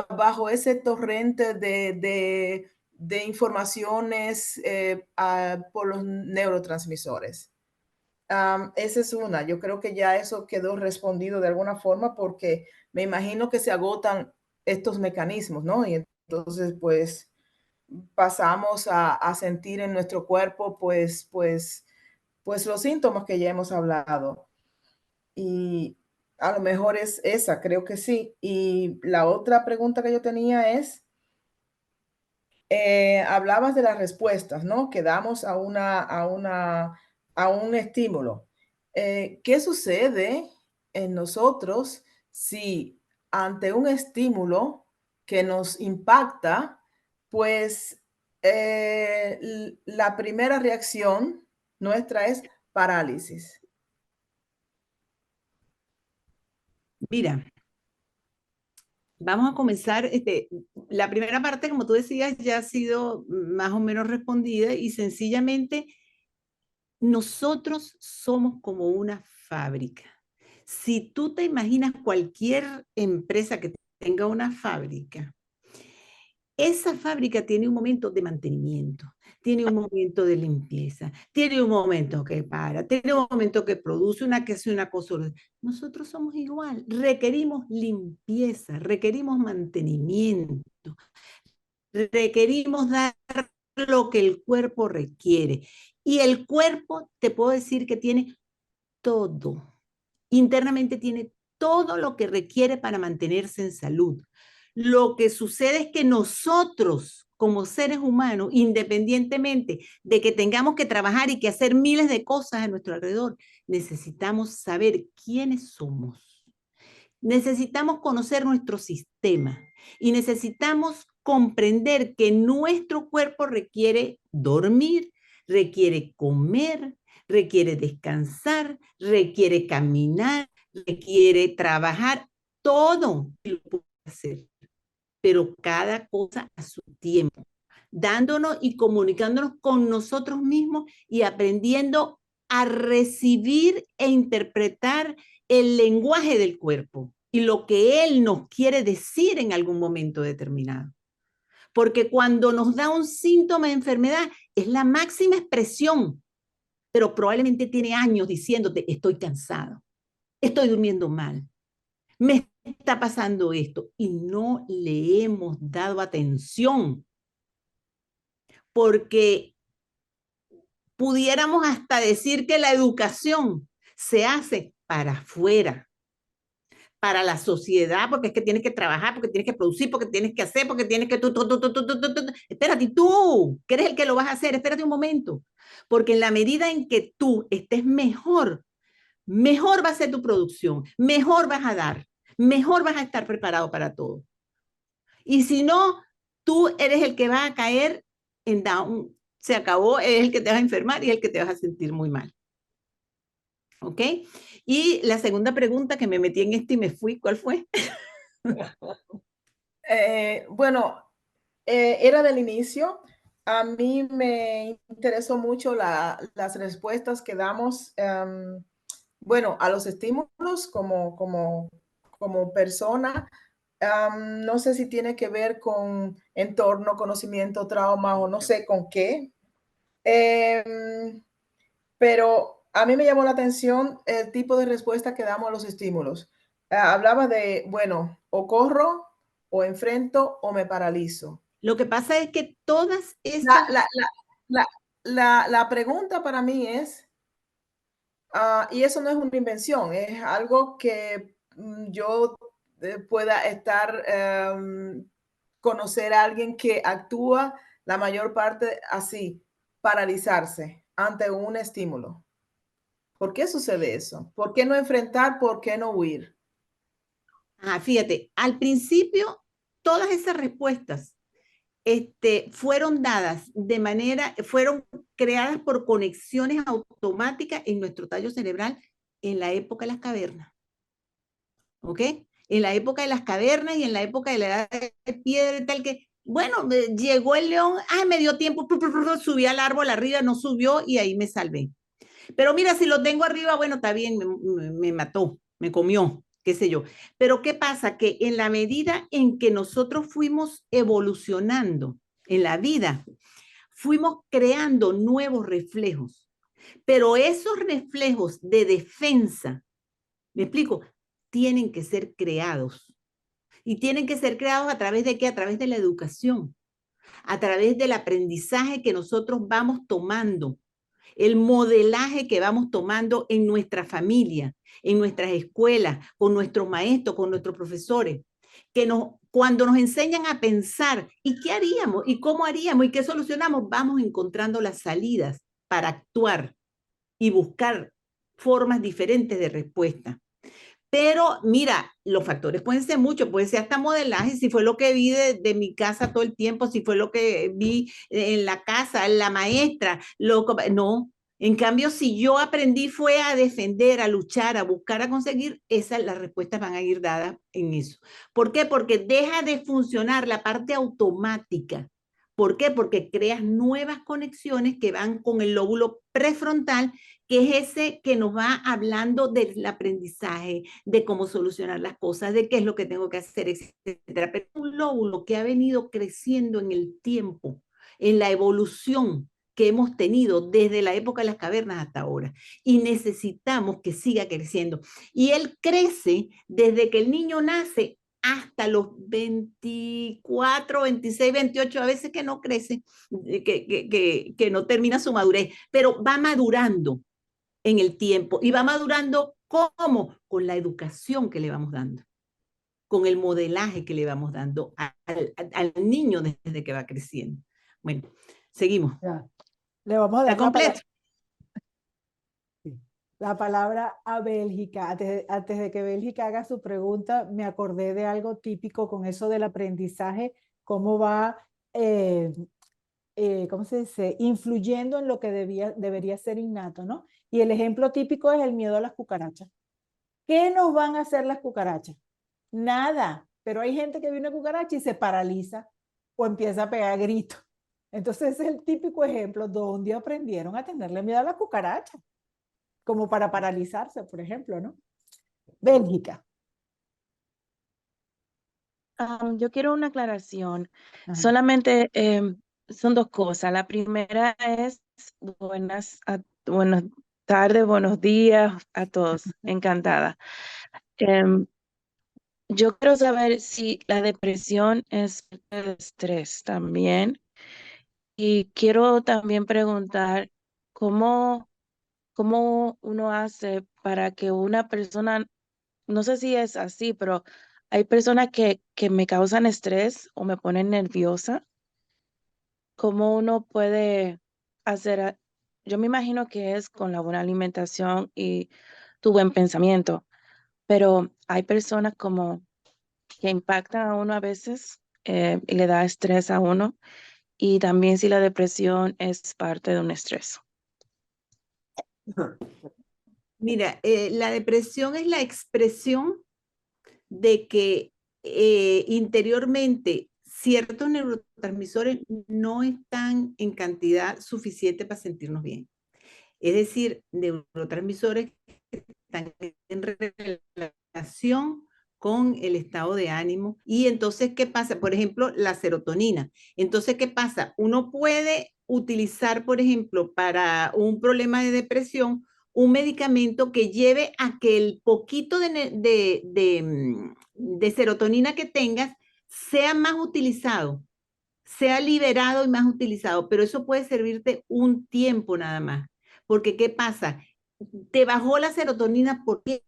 bajo ese torrente de informaciones por los neurotransmisores. Esa es una. Yo creo que ya eso quedó respondido de alguna forma porque me imagino que se agotan estos mecanismos, ¿no? Y entonces, pues, pasamos a sentir en nuestro cuerpo, pues los síntomas que ya hemos hablado. Y a lo mejor es esa, creo que sí. Y la otra pregunta que yo tenía es, hablabas de las respuestas, ¿no? Que damos a un estímulo. ¿Qué sucede en nosotros si ante un estímulo que nos impacta, pues la primera reacción nuestra es parálisis? mira, vamos a comenzar, la primera parte, como tú decías, ya ha sido más o menos respondida y sencillamente nosotros somos como una fábrica. Si tú te imaginas cualquier empresa que tenga una fábrica, esa fábrica tiene un momento de mantenimiento, tiene un momento de limpieza, tiene un momento que para, tiene un momento que produce una que hace una cosa. Nosotros somos igual, requerimos limpieza, requerimos mantenimiento, requerimos dar lo que el cuerpo requiere. Y el cuerpo, te puedo decir que tiene todo. Internamente tiene todo lo que requiere para mantenerse en salud. Lo que sucede es que nosotros, como seres humanos, independientemente de que tengamos que trabajar y que hacer miles de cosas a nuestro alrededor, necesitamos saber quiénes somos. Necesitamos conocer nuestro sistema y necesitamos comprender que nuestro cuerpo requiere dormir, requiere comer, requiere descansar, requiere caminar, requiere trabajar, todo lo puede hacer, pero cada cosa a su tiempo, dándonos y comunicándonos con nosotros mismos y aprendiendo a recibir e interpretar el lenguaje del cuerpo y lo que él nos quiere decir en algún momento determinado. Porque cuando nos da un síntoma de enfermedad es la máxima expresión, pero probablemente tiene años diciéndote, estoy cansado, estoy durmiendo mal, me está pasando esto y no le hemos dado atención porque pudiéramos hasta decir que la educación se hace para afuera, para la sociedad, porque es que tienes que trabajar, porque tienes que producir, porque tienes que hacer, porque tienes que tú. Espérate, tú, que eres el que lo vas a hacer, espérate un momento, porque en la medida en que tú estés mejor, mejor va a ser tu producción, mejor vas a dar, mejor vas a estar preparado para todo. Y si no, tú eres el que va a caer en down, se acabó, es el que te vas a enfermar y el que te vas a sentir muy mal. ¿Ok? Y la segunda pregunta que me metí en y me fui, ¿cuál fue? Bueno, era del inicio. A mí me interesó mucho las respuestas que damos, bueno, a los estímulos como persona. No sé si tiene que ver con entorno, conocimiento, trauma o no sé con qué. Pero a mí me llamó la atención el tipo de respuesta que damos a los estímulos. Hablaba de, bueno, o corro, o enfrento, o me paralizo. Lo que pasa es que todas La, esas... la, la, la pregunta para mí es, y eso no es una invención, es algo que yo pueda estar, conocer a alguien que actúa la mayor parte así, paralizarse ante un estímulo. ¿Por qué sucede eso? ¿Por qué no enfrentar? ¿Por qué no huir? Fíjate, al principio todas esas respuestas fueron dadas de manera, fueron creadas por conexiones automáticas en nuestro tallo cerebral en la época de las cavernas. ¿Ok? En la época de las cavernas y en la época de la edad de piedra y tal que, bueno, llegó el león, me dio tiempo, subí al árbol arriba, no subió y ahí me salvé. Pero mira, si lo tengo arriba, bueno, está bien, me mató, me comió, qué sé yo. Pero ¿qué pasa? Que en la medida en que nosotros fuimos evolucionando en la vida, fuimos creando nuevos reflejos. Pero esos reflejos de defensa, ¿me explico? Tienen que ser creados. Y tienen que ser creados a través de qué? A través de la educación, a través del aprendizaje que nosotros vamos tomando, el modelaje que vamos tomando en nuestra familia, en nuestras escuelas, con nuestros maestros, con nuestros profesores, que cuando nos enseñan a pensar, ¿y qué haríamos? ¿Y cómo haríamos? ¿Y qué solucionamos? Vamos encontrando las salidas para actuar y buscar formas diferentes de respuesta. Pero mira, los factores pueden ser muchos, puede ser hasta modelaje, si fue lo que vi de mi casa todo el tiempo, si fue lo que vi en la casa, la maestra, no. En cambio, si yo aprendí fue a defender, a luchar, a buscar, a conseguir, las respuestas van a ir dadas en eso. ¿Por qué? Porque deja de funcionar la parte automática. ¿Por qué? Porque creas nuevas conexiones que van con el lóbulo prefrontal, que es ese que nos va hablando del aprendizaje, de cómo solucionar las cosas, de qué es lo que tengo que hacer, etcétera. Pero es un lóbulo que ha venido creciendo en el tiempo, en la evolución que hemos tenido desde la época de las cavernas hasta ahora. Y necesitamos que siga creciendo. Y él crece desde que el niño nace hasta los 24, 26, 28, a veces que no crece, que no termina su madurez, pero va madurando en el tiempo y va madurando ¿cómo? Con la educación que le vamos dando, con el modelaje que le vamos dando al niño desde que va creciendo. Bueno, seguimos. Ya. Le vamos a ¿Está dar completo? la palabra a Bélgica. Antes de que Bélgica haga su pregunta, me acordé de algo típico con eso del aprendizaje, cómo va, ¿cómo se dice? Influyendo en lo que debería ser innato, ¿no? Y el ejemplo típico es el miedo a las cucarachas. ¿Qué nos van a hacer las cucarachas? Nada. Pero hay gente que ve una cucaracha y se paraliza o empieza a pegar gritos. Entonces ese es el típico ejemplo donde aprendieron a tenerle miedo a las cucarachas, como para paralizarse, por ejemplo, ¿no? Bélgica. Yo quiero una aclaración. Ajá. Solamente son dos cosas. La primera es buenas tardes, buenos días a todos. Encantada. Yo quiero saber si la depresión es parte del estrés también. Y quiero también preguntar cómo uno hace para que una persona no sé si es así, pero hay personas que me causan estrés o me ponen nerviosa. ¿Cómo uno puede hacer? Yo me imagino que es con la buena alimentación y tu buen pensamiento, pero hay personas como que impactan a uno a veces y le da estrés a uno, y también si la depresión es parte de un estrés. Mira, la depresión es la expresión de que interiormente ciertos neurotransmisores no están en cantidad suficiente para sentirnos bien. Es decir, neurotransmisores que están en relación con el estado de ánimo. Y entonces, ¿qué pasa? Por ejemplo, la serotonina. Entonces, ¿qué pasa? Uno puede utilizar, por ejemplo, para un problema de depresión, un medicamento que lleve a que el poquito de serotonina que tengas sea más utilizado, sea liberado y más utilizado, pero eso puede servirte un tiempo nada más. Porque, ¿qué pasa? Te bajó la serotonina, ¿por qué?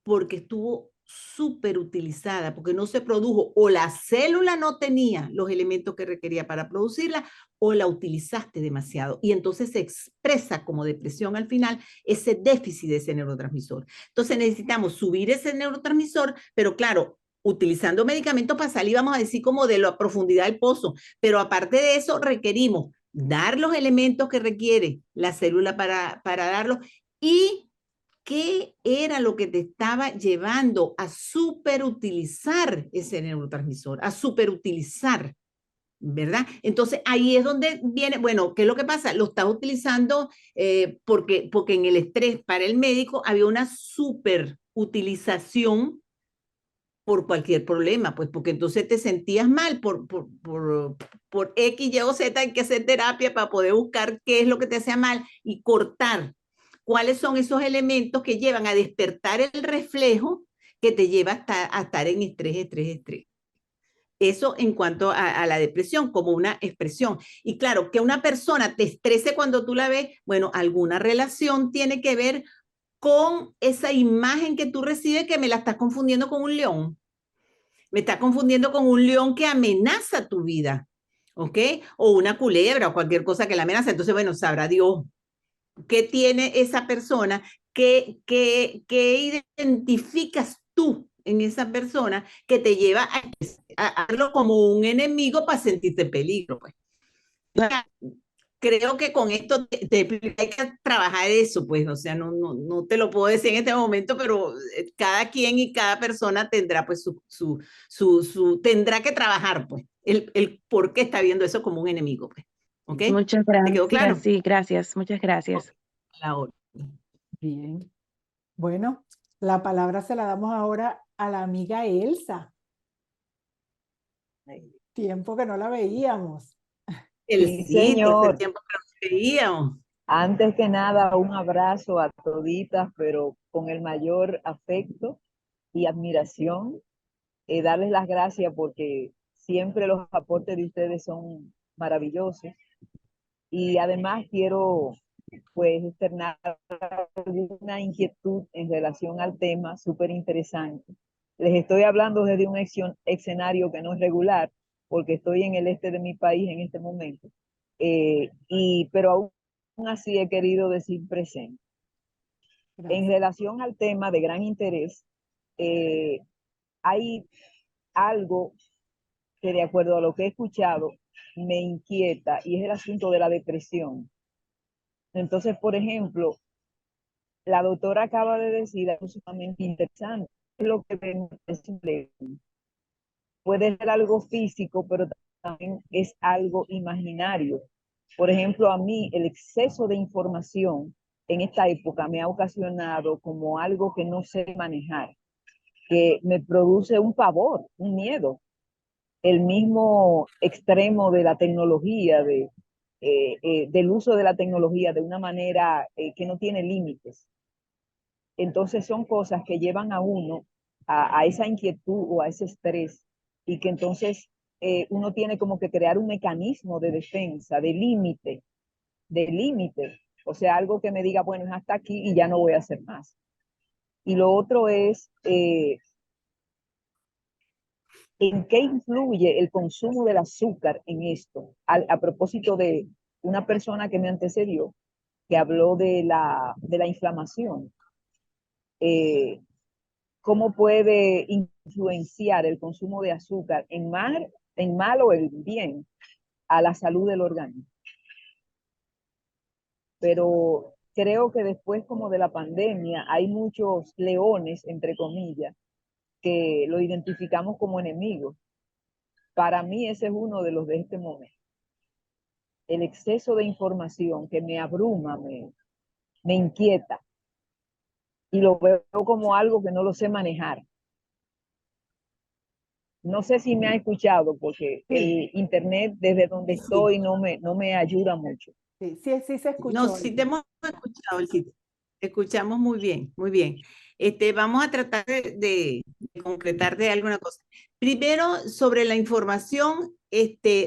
Porque estuvo súper utilizada, porque no se produjo, o la célula no tenía los elementos que requería para producirla, o la utilizaste demasiado. Y entonces se expresa como depresión al final ese déficit de ese neurotransmisor. Entonces necesitamos subir ese neurotransmisor, pero claro, utilizando medicamentos para salir, vamos a decir, como de la profundidad del pozo. Pero aparte de eso, requerimos dar los elementos que requiere la célula para darlos. ¿Y qué era lo que te estaba llevando a superutilizar ese neurotransmisor, a superutilizar? ¿Verdad? Entonces ahí es donde viene, bueno, ¿qué es lo que pasa? Lo estás utilizando porque en el estrés para el médico había una superutilización por cualquier problema, pues porque entonces te sentías mal por X, Y o Z, hay que hacer terapia para poder buscar qué es lo que te hacía mal y cortar cuáles son esos elementos que llevan a despertar el reflejo que te lleva a estar en estrés, estrés, estrés. Eso en cuanto a la depresión como una expresión. Y claro, que una persona te estrese cuando tú la ves, bueno, alguna relación tiene que ver con esa imagen que tú recibes, que me la estás confundiendo con un león. Me estás confundiendo con un león que amenaza tu vida, ¿ok? O una culebra o cualquier cosa que la amenaza. Entonces, bueno, sabrá Dios qué tiene esa persona, qué identificas tú en esa persona que te lleva a verlo como un enemigo para sentirte en peligro, pues. Creo que con esto hay que trabajar eso, pues, o sea, no te lo puedo decir en este momento, pero cada quien y cada persona tendrá, pues, tendrá que trabajar, pues, el por qué está viendo eso como un enemigo, pues, ¿ok? Muchas ¿Te quedó claro? gracias, sí, gracias, muchas gracias. La hora. Bien. Bueno, la palabra se la damos ahora a la amiga Elsa. Tiempo que no la veíamos. El Sí, sitio, hace señor. tiempo que nos veíamos. Antes que nada, un abrazo a toditas, pero con el mayor afecto y admiración. Darles las gracias porque siempre los aportes de ustedes son maravillosos. Y además quiero pues externar una inquietud en relación al tema súper interesante. Les estoy hablando desde un escenario que no es regular, porque estoy en el este de mi país en este momento, pero aún así he querido decir presente. Gracias. En relación al tema de gran interés, hay algo que de acuerdo a lo que he escuchado me inquieta y es el asunto de la depresión. Entonces, por ejemplo, la doctora acaba de decir algo sumamente interesante. Lo que puede ser algo físico, pero también es algo imaginario. Por ejemplo, a mí el exceso de información en esta época me ha ocasionado como algo que no sé manejar, que me produce un pavor, un miedo. El mismo extremo de la tecnología, del uso de la tecnología de una manera que no tiene límites. Entonces son cosas que llevan a uno a esa inquietud o a ese estrés y que entonces uno tiene como que crear un mecanismo de defensa, de límite, o sea, algo que me diga, bueno, es hasta aquí y ya no voy a hacer más. Y lo otro es ¿en qué influye el consumo del azúcar en esto? A propósito de una persona que me antecedió, que habló de la inflamación. ¿Cómo puede influenciar el consumo de azúcar en mal o en bien a la salud del organismo? Pero creo que después como de la pandemia hay muchos leones, entre comillas, que lo identificamos como enemigos. Para mí ese es uno de los de este momento. El exceso de información que me abruma, me inquieta y lo veo como algo que no lo sé manejar. No sé si me ha escuchado porque el internet desde donde estoy no me ayuda mucho. Sí, sí se escuchó. No, sí te hemos escuchado, Elcita. Te escuchamos muy bien, muy bien. Vamos a tratar de concretar de alguna cosa. Primero, sobre la información,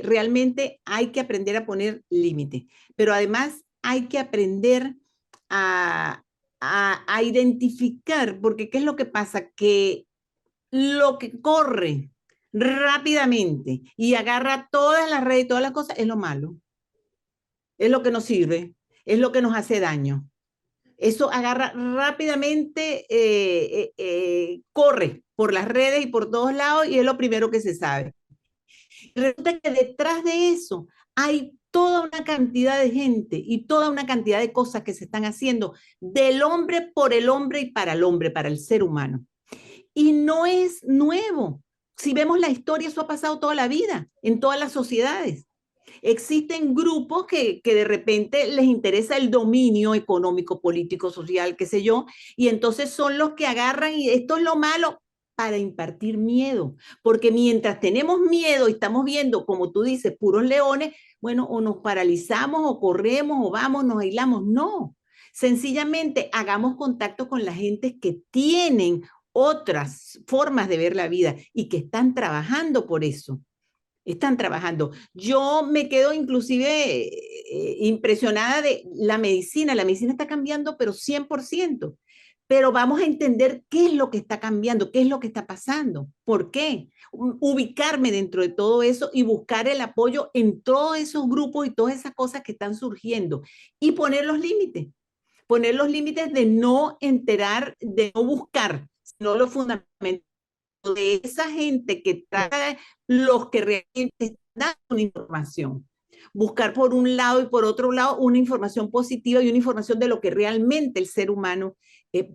realmente hay que aprender a poner límites, pero además hay que aprender a identificar, porque ¿qué es lo que pasa? Que lo que corre rápidamente y agarra todas las redes y todas las cosas es lo malo, es lo que nos sirve, es lo que nos hace daño. Eso agarra rápidamente, corre por las redes y por todos lados y es lo primero que se sabe. Resulta que detrás de eso hay toda una cantidad de gente y toda una cantidad de cosas que se están haciendo del hombre por el hombre y para el hombre, para el ser humano. Y no es nuevo. Si vemos la historia, eso ha pasado toda la vida, en todas las sociedades. Existen grupos que de repente les interesa el dominio económico, político, social, qué sé yo, y entonces son los que agarran y esto es lo malo para impartir miedo, porque mientras tenemos miedo y estamos viendo, como tú dices, puros leones, bueno, o nos paralizamos o corremos o vamos, nos aislamos, no. Sencillamente hagamos contacto con la gente que tienen otras formas de ver la vida y que están trabajando por eso. Están trabajando. Yo me quedo inclusive impresionada de la medicina. La medicina está cambiando, pero 100%. Pero vamos a entender qué es lo que está cambiando, qué es lo que está pasando, por qué. Ubicarme dentro de todo eso y buscar el apoyo en todos esos grupos y todas esas cosas que están surgiendo. Y poner los límites. Poner los límites de no enterar, de no buscar, sino lo fundamental de esa gente que trae los que realmente dan una información. Buscar por un lado y por otro lado una información positiva y una información de lo que realmente el ser humano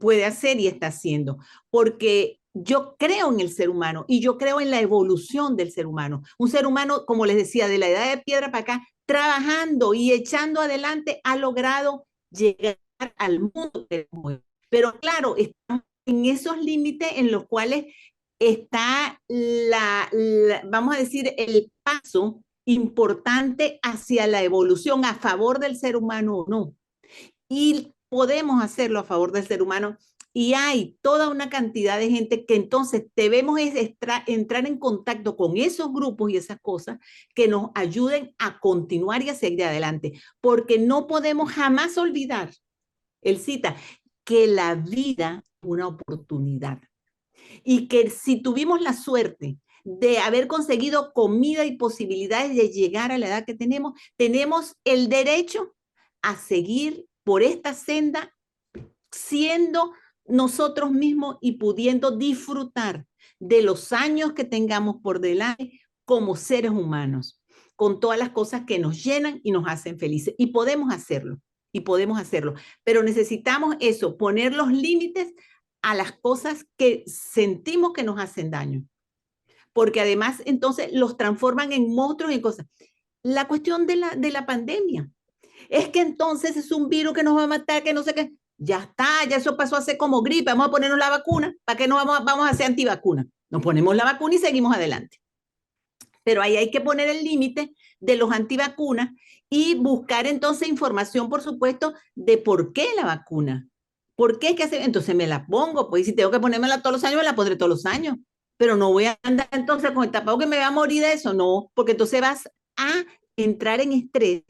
puede hacer y está haciendo. Porque yo creo en el ser humano y yo creo en la evolución del ser humano. Un ser humano, como les decía, de la edad de piedra para acá, trabajando y echando adelante, ha logrado llegar al mundo. Pero claro, estamos en esos límites en los cuales está vamos a decir, el paso importante hacia la evolución a favor del ser humano o no. Y podemos hacerlo a favor del ser humano. Y hay toda una cantidad de gente que entonces debemos entrar en contacto con esos grupos y esas cosas que nos ayuden a continuar y a seguir adelante. Porque no podemos jamás olvidar, Elcita, que la vida es una oportunidad. Y que si tuvimos la suerte de haber conseguido comida y posibilidades de llegar a la edad que tenemos, tenemos el derecho a seguir por esta senda siendo nosotros mismos y pudiendo disfrutar de los años que tengamos por delante como seres humanos, con todas las cosas que nos llenan y nos hacen felices. Y podemos hacerlo, pero necesitamos eso, poner los límites a las cosas que sentimos que nos hacen daño, porque además entonces los transforman en monstruos y en cosas. La cuestión de la pandemia es que entonces es un virus que nos va a matar, que no sé qué. Ya está, ya eso pasó a ser como gripe, vamos a ponernos la vacuna, ¿para qué no vamos a hacer antivacuna? Nos ponemos la vacuna y seguimos adelante. Pero ahí hay que poner el límite de los antivacunas y buscar entonces información, por supuesto, de por qué la vacuna. ¿Por qué es que hace? Entonces me la pongo, pues si tengo que ponérmela todos los años, me la pondré todos los años. Pero no voy a andar entonces con el tapado que me va a morir de eso, no, porque entonces vas a entrar en estrés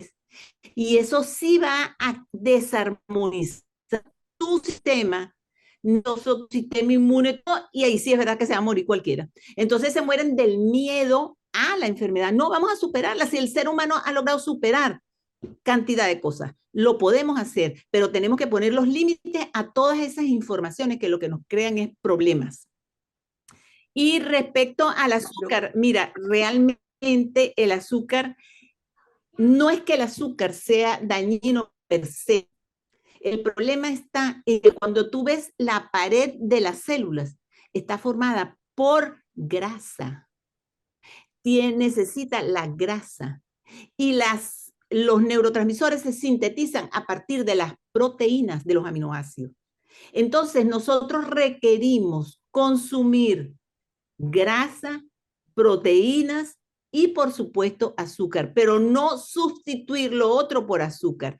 y eso sí va a desarmonizar tu sistema, nuestro sistema inmune, todo, y ahí sí es verdad que se va a morir cualquiera. Entonces se mueren del miedo a la enfermedad. No vamos a superarla. Si el ser humano ha logrado superar cantidad de cosas, lo podemos hacer, pero tenemos que poner los límites a todas esas informaciones que lo que nos crean es problemas. Y respecto al azúcar, mira, realmente el azúcar, no es que el azúcar sea dañino per se. El problema está en que cuando tú ves la pared de las células, está formada por grasa. Necesita la grasa. Y los neurotransmisores se sintetizan a partir de las proteínas de los aminoácidos. Entonces, nosotros requerimos consumir grasa, proteínas y, por supuesto, azúcar, pero no sustituir lo otro por azúcar.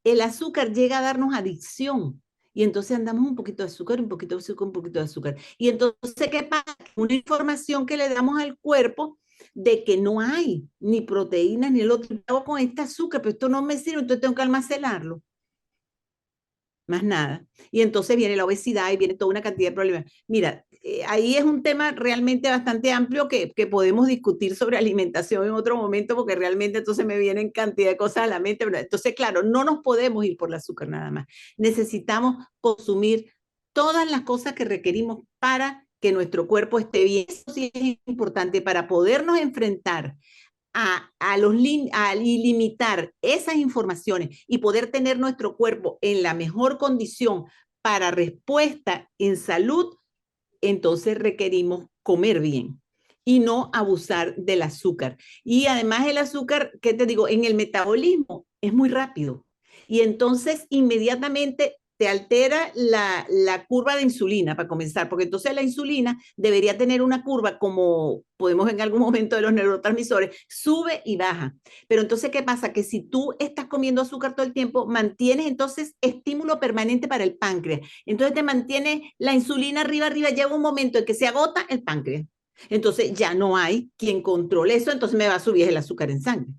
El azúcar llega a darnos adicción y entonces andamos un poquito de azúcar, un poquito de azúcar, un poquito de azúcar. Y entonces, ¿qué pasa? Una información que le damos al cuerpo de que no hay ni proteínas ni el otro. ¿Qué hago con este azúcar? Pero esto no me sirve, entonces tengo que almacenarlo. Más nada. Y entonces viene la obesidad y viene toda una cantidad de problemas. Mira, ahí es un tema realmente bastante amplio que podemos discutir sobre alimentación en otro momento, porque realmente entonces me vienen cantidad de cosas a la mente. ¿Verdad? Entonces, claro, no nos podemos ir por el azúcar nada más. Necesitamos consumir todas las cosas que requerimos para que nuestro cuerpo esté bien. Eso sí es importante para podernos enfrentar a limitar esas informaciones y poder tener nuestro cuerpo en la mejor condición para respuesta en salud, entonces requerimos comer bien y no abusar del azúcar. Y además el azúcar, ¿qué te digo? En el metabolismo es muy rápido y entonces inmediatamente te altera la curva de insulina, para comenzar, porque entonces la insulina debería tener una curva como podemos ver en algún momento de los neurotransmisores, sube y baja. Pero entonces, ¿qué pasa? Que si tú estás comiendo azúcar todo el tiempo, mantienes entonces estímulo permanente para el páncreas. Entonces te mantiene la insulina arriba, arriba, llega un momento en que se agota el páncreas. Entonces ya no hay quien controle eso, entonces me va a subir el azúcar en sangre.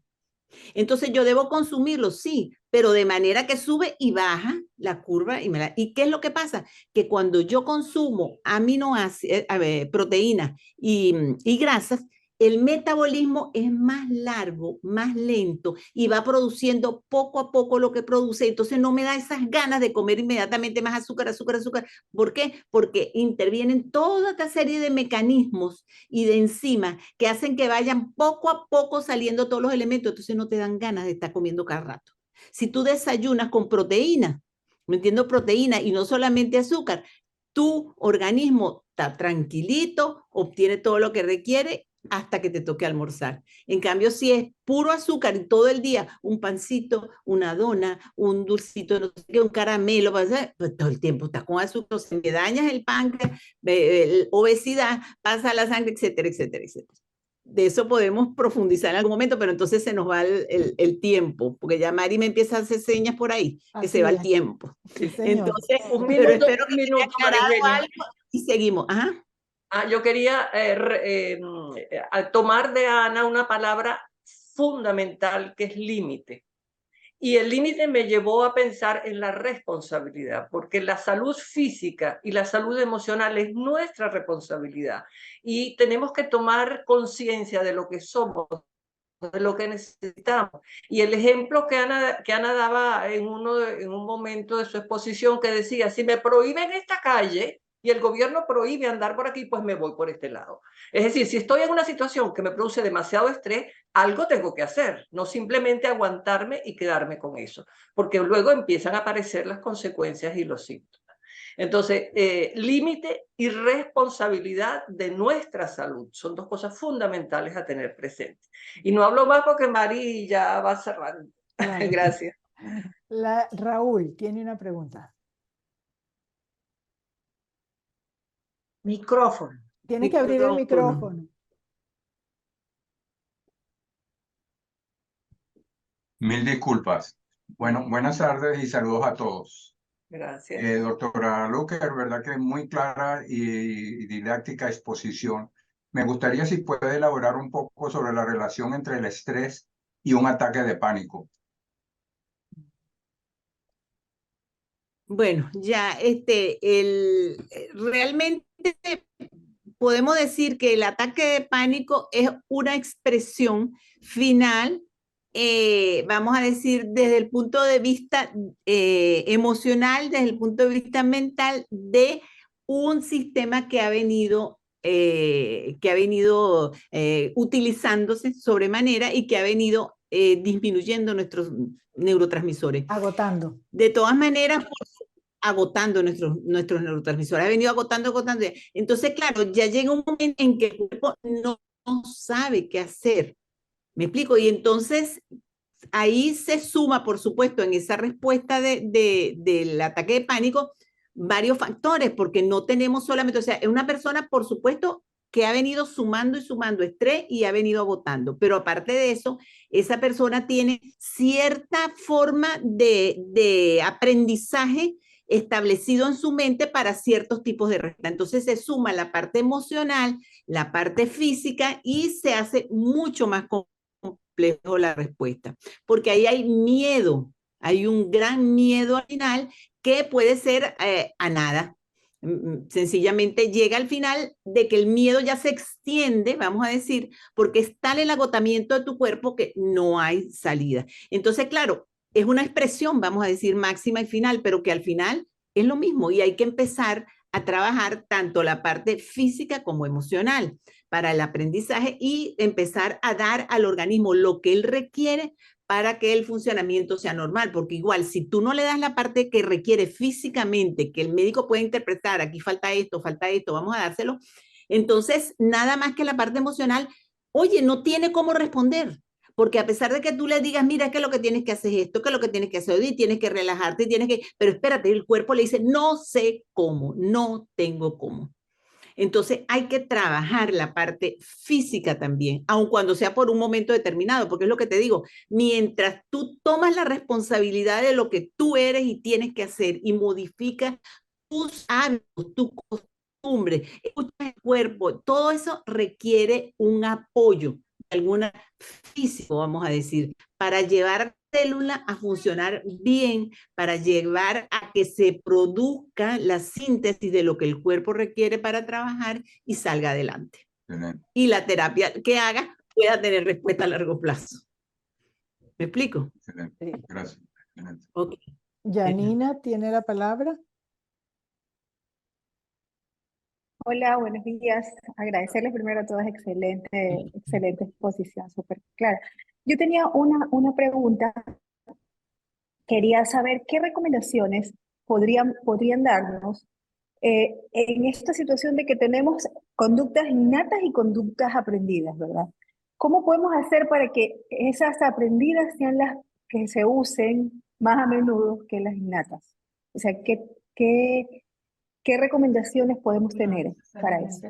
Entonces yo debo consumirlo, sí, pero de manera que sube y baja la curva. ¿Y qué es lo que pasa? Que cuando yo consumo aminoácidos, proteínas y grasas, el metabolismo es más largo, más lento y va produciendo poco a poco lo que produce. Entonces no me da esas ganas de comer inmediatamente más azúcar, azúcar, azúcar. ¿Por qué? Porque intervienen toda esta serie de mecanismos y de enzimas que hacen que vayan poco a poco saliendo todos los elementos. Entonces no te dan ganas de estar comiendo cada rato. Si tú desayunas con proteína, ¿me entiendo? Proteína y no solamente azúcar, tu organismo está tranquilito, obtiene todo lo que requiere hasta que te toque almorzar. En cambio, si es puro azúcar y todo el día, un pancito, una dona, un dulcito, no sé qué, un caramelo, pues todo el tiempo está con azúcar, se me dañas el páncreas, obesidad, pasa a la sangre, etcétera, etcétera, etcétera. De eso podemos profundizar en algún momento, pero entonces se nos va el tiempo, porque ya Mari me empieza a hacer señas por ahí, que Así se va el es. tiempo. Sí, señor. Entonces, Un pero minuto, espero que un te haya minuto, María aclarado Eugenia. algo y seguimos. Ajá. Yo quería tomar de Ana una palabra fundamental que es límite. Y el límite me llevó a pensar en la responsabilidad, porque la salud física y la salud emocional es nuestra responsabilidad. Y tenemos que tomar conciencia de lo que somos, de lo que necesitamos. Y el ejemplo que Ana daba en un momento de su exposición, que decía, si me prohíben esta calle y el gobierno prohíbe andar por aquí, pues me voy por este lado. Es decir, si estoy en una situación que me produce demasiado estrés, algo tengo que hacer, no simplemente aguantarme y quedarme con eso, porque luego empiezan a aparecer las consecuencias y los síntomas. Entonces, límite y responsabilidad de nuestra salud son dos cosas fundamentales a tener presentes. Y no hablo más porque Mari ya va cerrando. Claro. Gracias. Raúl tiene una pregunta. Micrófono. Tiene que abrir el micrófono. Mil disculpas. Bueno, buenas tardes y saludos a todos. Gracias. Doctora Luker, verdad que es muy clara y didáctica exposición. Me gustaría si puede elaborar un poco sobre la relación entre el estrés y un ataque de pánico. Bueno, ya realmente podemos decir que el ataque de pánico es una expresión final, vamos a decir, desde el punto de vista emocional, desde el punto de vista mental, de un sistema que ha venido utilizándose sobremanera y que ha venido disminuyendo nuestros neurotransmisores. Agotando. De todas maneras, agotando nuestros neurotransmisores, ha venido agotando. Entonces, claro, ya llega un momento en que el cuerpo no sabe qué hacer. ¿Me explico? Y entonces ahí se suma, por supuesto, en esa respuesta del ataque de pánico, varios factores, porque no tenemos solamente, o sea, es una persona, por supuesto, que ha venido sumando y sumando estrés y ha venido agotando, pero aparte de eso, esa persona tiene cierta forma de aprendizaje establecido en su mente para ciertos tipos de respuesta. Entonces se suma la parte emocional, la parte física y se hace mucho más complejo la respuesta, porque ahí hay miedo, hay un gran miedo al final que puede ser a nada. Sencillamente llega al final de que el miedo ya se extiende, vamos a decir, porque es tal el agotamiento de tu cuerpo que no hay salida. Entonces, claro, es una expresión, vamos a decir, máxima y final, pero que al final es lo mismo y hay que empezar a trabajar tanto la parte física como emocional para el aprendizaje y empezar a dar al organismo lo que él requiere para que el funcionamiento sea normal, porque igual si tú no le das la parte que requiere físicamente, que el médico puede interpretar, aquí falta esto, vamos a dárselo, entonces nada más que la parte emocional, oye, no tiene cómo responder, porque a pesar de que tú le digas, mira, que lo que tienes que hacer es esto, que lo que tienes que hacer, y tienes que relajarte, pero espérate, el cuerpo le dice, no sé cómo, no tengo cómo. Entonces hay que trabajar la parte física también, aun cuando sea por un momento determinado, porque es lo que te digo, mientras tú tomas la responsabilidad de lo que tú eres y tienes que hacer y modificas tus hábitos, tu costumbre, escuchas el cuerpo, todo eso requiere un apoyo, alguna físico, vamos a decir, para llevar célula a funcionar bien, para llevar a que se produzca la síntesis de lo que el cuerpo requiere para trabajar y salga adelante. Excelente. Y la terapia que haga pueda tener respuesta a largo plazo. ¿Me explico? Excelente. Gracias. Excelente. Okay. Janina tiene la palabra. Hola, buenos días. Agradecerles primero a todas, excelente exposición, súper clara. Yo tenía una pregunta. Quería saber qué recomendaciones podrían darnos en esta situación de que tenemos conductas innatas y conductas aprendidas, ¿verdad? ¿Cómo podemos hacer para que esas aprendidas sean las que se usen más a menudo que las innatas? O sea, ¿qué recomendaciones podemos tener para eso?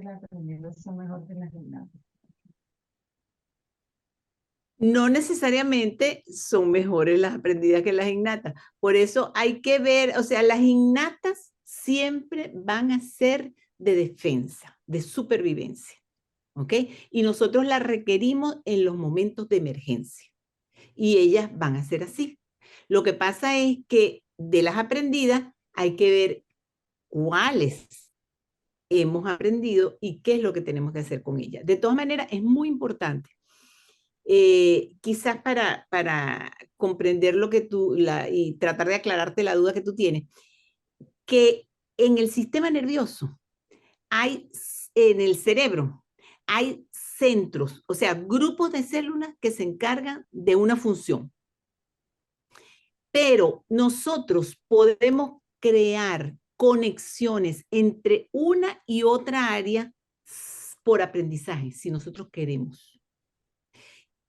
No necesariamente son mejores las aprendidas que las innatas. Por eso hay que ver, o sea, las innatas siempre van a ser de defensa, de supervivencia, ¿ok? Y nosotros las requerimos en los momentos de emergencia. Y ellas van a ser así. Lo que pasa es que de las aprendidas hay que ver cuáles hemos aprendido y qué es lo que tenemos que hacer con ellas. De todas maneras, es muy importante. Quizás para comprender lo que y tratar de aclararte la duda que tú tienes, que en el sistema nervioso en el cerebro, hay centros, o sea, grupos de células que se encargan de una función. Pero nosotros podemos crear conexiones entre una y otra área por aprendizaje, si nosotros queremos.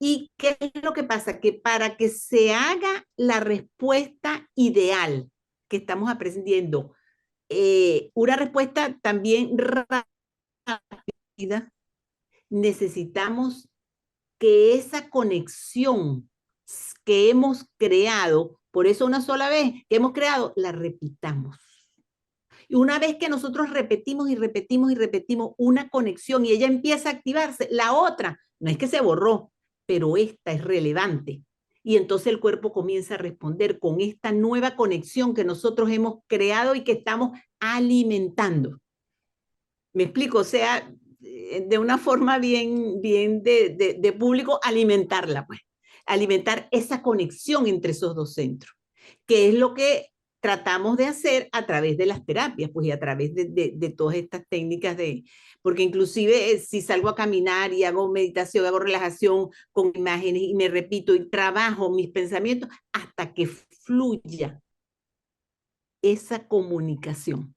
¿Y qué es lo que pasa? Que para que se haga la respuesta ideal que estamos aprendiendo, una respuesta también rápida, necesitamos que esa conexión que hemos creado, por eso una sola vez que hemos creado, la repitamos. Y una vez que nosotros repetimos y repetimos y repetimos una conexión y ella empieza a activarse, la otra, no es que se borró, pero esta es relevante. y entonces el cuerpo comienza a responder con esta nueva conexión que nosotros hemos creado y que estamos alimentando. ¿Me explico? O sea, de una forma bien de público, alimentarla, pues. Alimentar esa conexión entre esos dos centros, que es lo que tratamos de hacer a través de las terapias, pues, y a través de todas estas técnicas porque inclusive si salgo a caminar y hago meditación, hago relajación con imágenes y me repito y trabajo mis pensamientos hasta que fluya esa comunicación.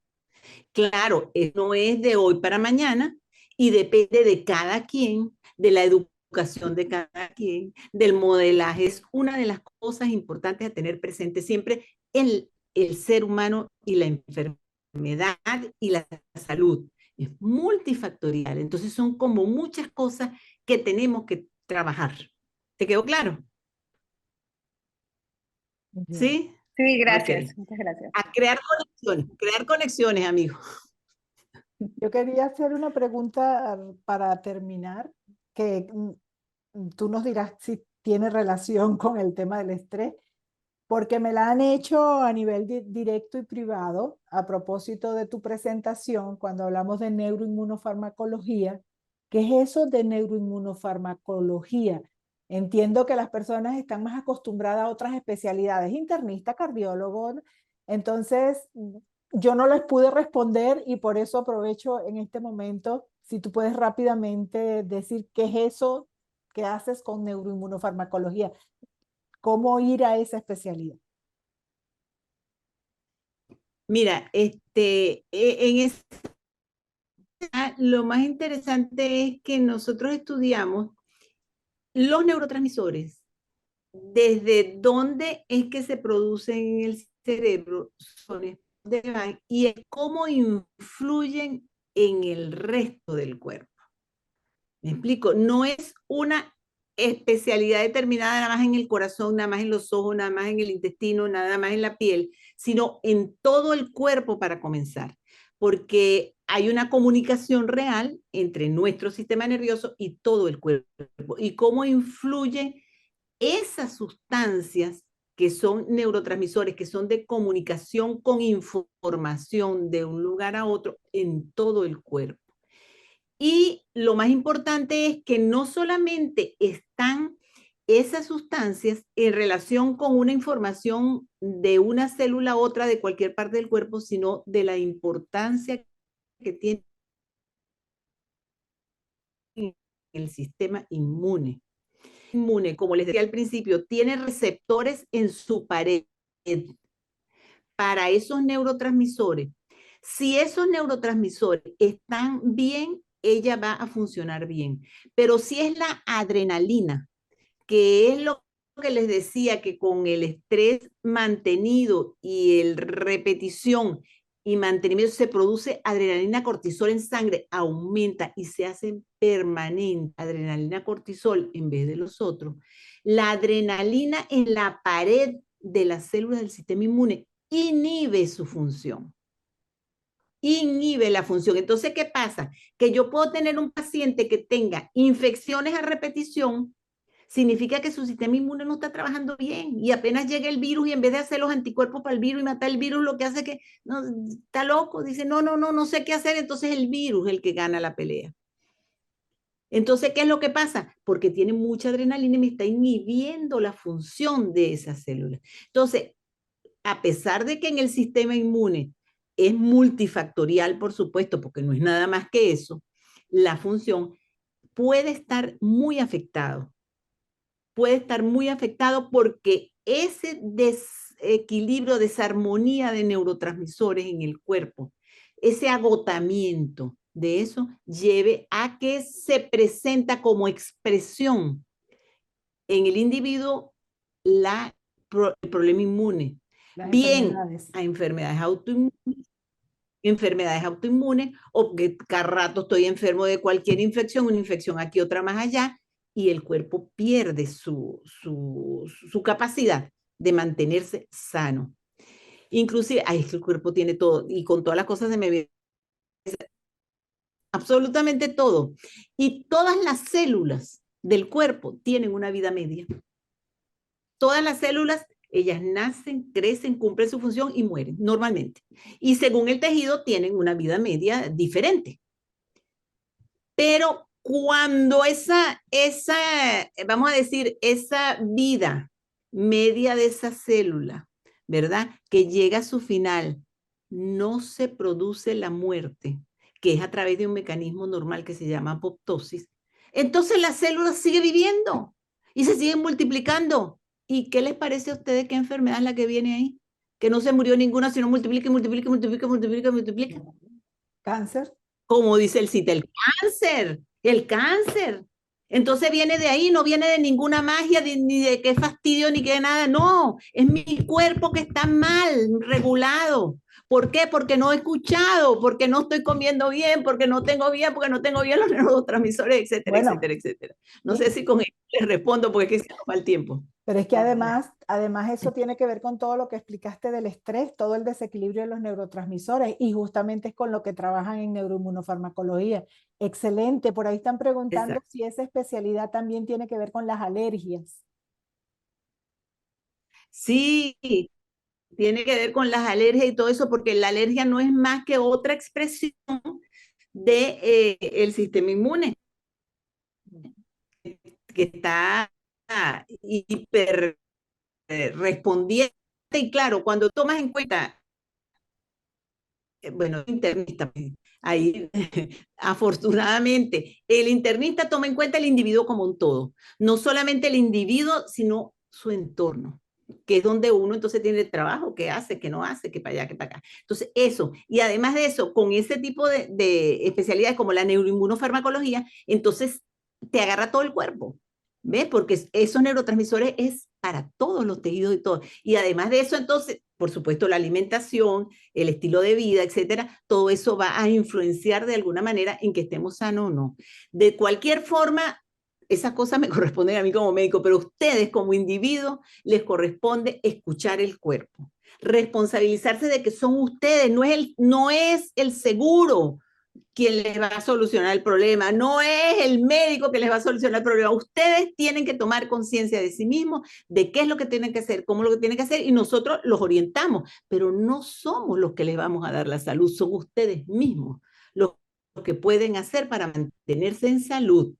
Claro, no es de hoy para mañana y depende de cada quien, de la educación de cada quien, del modelaje. Es una de las cosas importantes a tener presente siempre en el ser humano y la enfermedad y la salud. Es multifactorial, entonces son como muchas cosas que tenemos que trabajar. ¿Te quedó claro? ¿Sí? Sí, gracias. Okay. Muchas gracias. A crear conexiones, amigos. Yo quería hacer una pregunta para terminar, que tú nos dirás si tiene relación con el tema del estrés, porque me la han hecho a nivel directo y privado a propósito de tu presentación cuando hablamos de neuroinmunofarmacología. ¿Qué es eso de neuroinmunofarmacología? Entiendo que las personas están más acostumbradas a otras especialidades, internista, cardiólogo. Entonces, yo no les pude responder y por eso aprovecho en este momento, si tú puedes rápidamente decir qué es eso que haces con neuroinmunofarmacología, cómo ir a esa especialidad. Mira, lo más interesante es que nosotros estudiamos los neurotransmisores, desde dónde es que se producen en el cerebro, son dónde van y cómo influyen en el resto del cuerpo. ¿Me explico? No es una especialidad determinada nada más en el corazón, nada más en los ojos, nada más en el intestino, nada más en la piel, sino en todo el cuerpo para comenzar, porque hay una comunicación real entre nuestro sistema nervioso y todo el cuerpo, y cómo influyen esas sustancias que son neurotransmisores, que son de comunicación con información de un lugar a otro en todo el cuerpo. Y lo más importante es que no solamente están esas sustancias en relación con una información de una célula a otra de cualquier parte del cuerpo, sino de la importancia que tiene el sistema inmune. Como les decía al principio, tiene receptores en su pared para esos neurotransmisores. Si esos neurotransmisores están bien, ella va a funcionar bien. Pero si es la adrenalina, que es lo que les decía, que con el estrés mantenido y el repetición y mantenimiento se produce adrenalina, cortisol en sangre, aumenta y se hace permanente adrenalina, cortisol en vez de los otros. La adrenalina en la pared de las células del sistema inmune inhibe su función. Inhibe la función. Entonces, ¿qué pasa? Que yo puedo tener un paciente que tenga infecciones a repetición, significa que su sistema inmune no está trabajando bien y apenas llega el virus y en vez de hacer los anticuerpos para el virus y matar el virus, lo que hace es que no, está loco, dice, no sé qué hacer, entonces el virus es el que gana la pelea. Entonces, ¿qué es lo que pasa? Porque tiene mucha adrenalina y me está inhibiendo la función de esas células. Entonces, a pesar de que en el sistema inmune es multifactorial, por supuesto, porque no es nada más que eso, la función puede estar muy afectado. Puede estar muy afectado porque ese desequilibrio, desarmonía de neurotransmisores en el cuerpo, ese agotamiento de eso, lleve a que se presenta como expresión en el individuo el problema inmune. Bien a enfermedades autoinmunes, o que cada rato estoy enfermo de cualquier infección, una infección aquí, otra más allá, y el cuerpo pierde su capacidad de mantenerse sano. Inclusive, es que el cuerpo tiene todo, y con todas las cosas se me ve absolutamente todo. Y todas las células del cuerpo tienen una vida media. todas las células, ellas nacen, crecen, cumplen su función y mueren normalmente. Y según el tejido tienen una vida media diferente. Pero cuando vamos a decir, esa vida media de esa célula, ¿verdad? Que llega a su final, no se produce la muerte, que es a través de un mecanismo normal que se llama apoptosis, entonces la célula sigue viviendo y se sigue multiplicando. ¿Y qué les parece a ustedes qué enfermedad es la que viene ahí? Que no se murió ninguna, sino multiplica, multiplica, multiplica, multiplica, multiplica. ¿Cáncer? Como dice el CITA, el cáncer. Entonces viene de ahí, no viene de ninguna magia, ni de qué fastidio, ni qué nada. No, es mi cuerpo que está mal, regulado. ¿Por qué? Porque no he escuchado, porque no estoy comiendo bien, porque no tengo bien los neurotransmisores, etcétera, Bueno, etcétera, etcétera. No sé si con esto les respondo porque es que se nos va el tiempo. Pero es que además eso tiene que ver con todo lo que explicaste del estrés, todo el desequilibrio de los neurotransmisores, y justamente es con lo que trabajan en neuroinmunofarmacología. Excelente, por ahí están preguntando Exacto. si esa especialidad también tiene que ver con las alergias. Sí, tiene que ver con las alergias y todo eso, porque la alergia no es más que otra expresión de el sistema inmune, que está hiper respondiente. Y claro, cuando tomas en cuenta, bueno, internista, ahí afortunadamente, el internista toma en cuenta el individuo como un todo, no solamente el individuo, sino su entorno, que es donde uno entonces tiene trabajo, qué hace, qué no hace, qué para allá, qué para acá. Entonces, eso, y además de eso, con ese tipo de especialidades como la neuroinmunofarmacología, entonces te agarra todo el cuerpo. ¿Ves? Porque esos neurotransmisores es para todos los tejidos y todo. Y además de eso, entonces, por supuesto, la alimentación, el estilo de vida, etcétera, todo eso va a influenciar de alguna manera en que estemos sanos o no. De cualquier forma, esas cosas me corresponden a mí como médico, pero a ustedes como individuos les corresponde escuchar el cuerpo, responsabilizarse de que son ustedes, no es el seguro quien les va a solucionar el problema, no es el médico que les va a solucionar el problema. Ustedes tienen que tomar conciencia de sí mismos, de qué es lo que tienen que hacer, cómo lo que tienen que hacer, y nosotros los orientamos, pero no somos los que les vamos a dar la salud, son ustedes mismos los que pueden hacer para mantenerse en salud,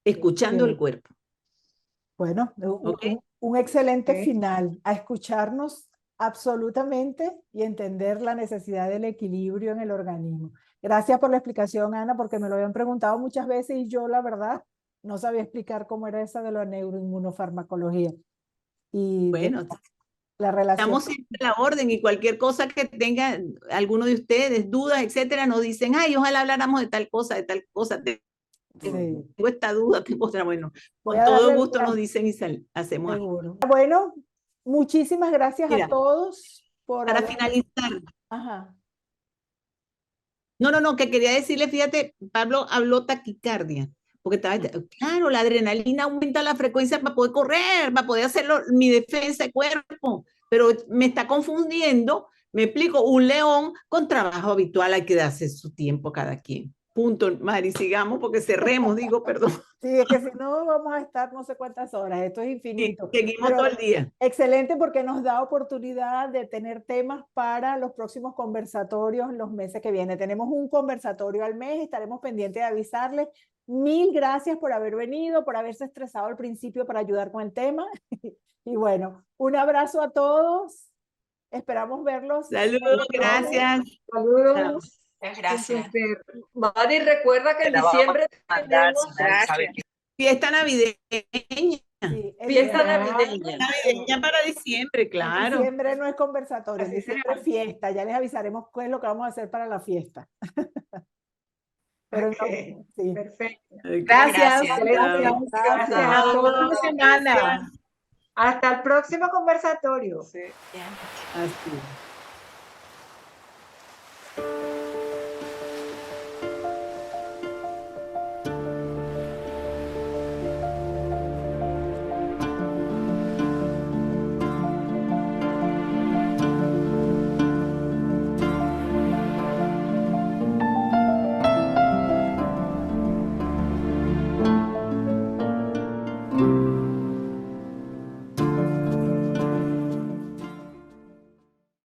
escuchando el cuerpo. Bueno, ¿Okay? un excelente Ok. final, a escucharnos absolutamente y entender la necesidad del equilibrio en el organismo. Gracias por la explicación, Ana, porque me lo habían preguntado muchas veces y yo, la verdad, no sabía explicar cómo era esa de la neuroinmunofarmacología. Y Bueno, la relación. estamos siempre a la orden, y cualquier cosa que tenga alguno de ustedes, dudas, etcétera, nos dicen, ay, ojalá habláramos de tal cosa, de tal cosa. Tengo esta duda, tengo otra. Bueno, Voy con a todo darle gusto nos dicen y hacemos algo. seguro. Bueno, muchísimas gracias Mira, a todos por para haber... finalizar. Ajá. No, que quería decirle, fíjate, Pablo habló taquicardia, porque estaba, claro, la adrenalina aumenta la frecuencia para poder correr, para poder hacerlo, mi defensa de cuerpo, pero me está confundiendo, me explico, un león con trabajo habitual, hay que darse su tiempo a cada quien. Punto, Mari, sigamos porque cerremos, digo, perdón. Sí, es que si no vamos a estar no sé cuántas horas, esto es infinito. Seguimos Pero todo el día. excelente porque nos da oportunidad de tener temas para los próximos conversatorios en los meses que vienen. Tenemos un conversatorio al mes, estaremos pendientes de avisarles. Mil gracias por haber venido, por haberse estresado al principio para ayudar con el tema. Y bueno, un abrazo a todos. Esperamos verlos. Saludos, gracias. Saludos. Gracias. Mari, recuerda que en diciembre tenemos fiesta navideña. Sí, fiesta navideña. Navideña para diciembre, claro. En diciembre no es conversatorio, en Así diciembre será. es fiesta. Ya les avisaremos qué es lo que vamos a hacer para la fiesta. Pero Ok, no, sí. perfecto. Gracias. Excelente. Gracias a todos. Buena semana. Hasta el próximo conversatorio. Así.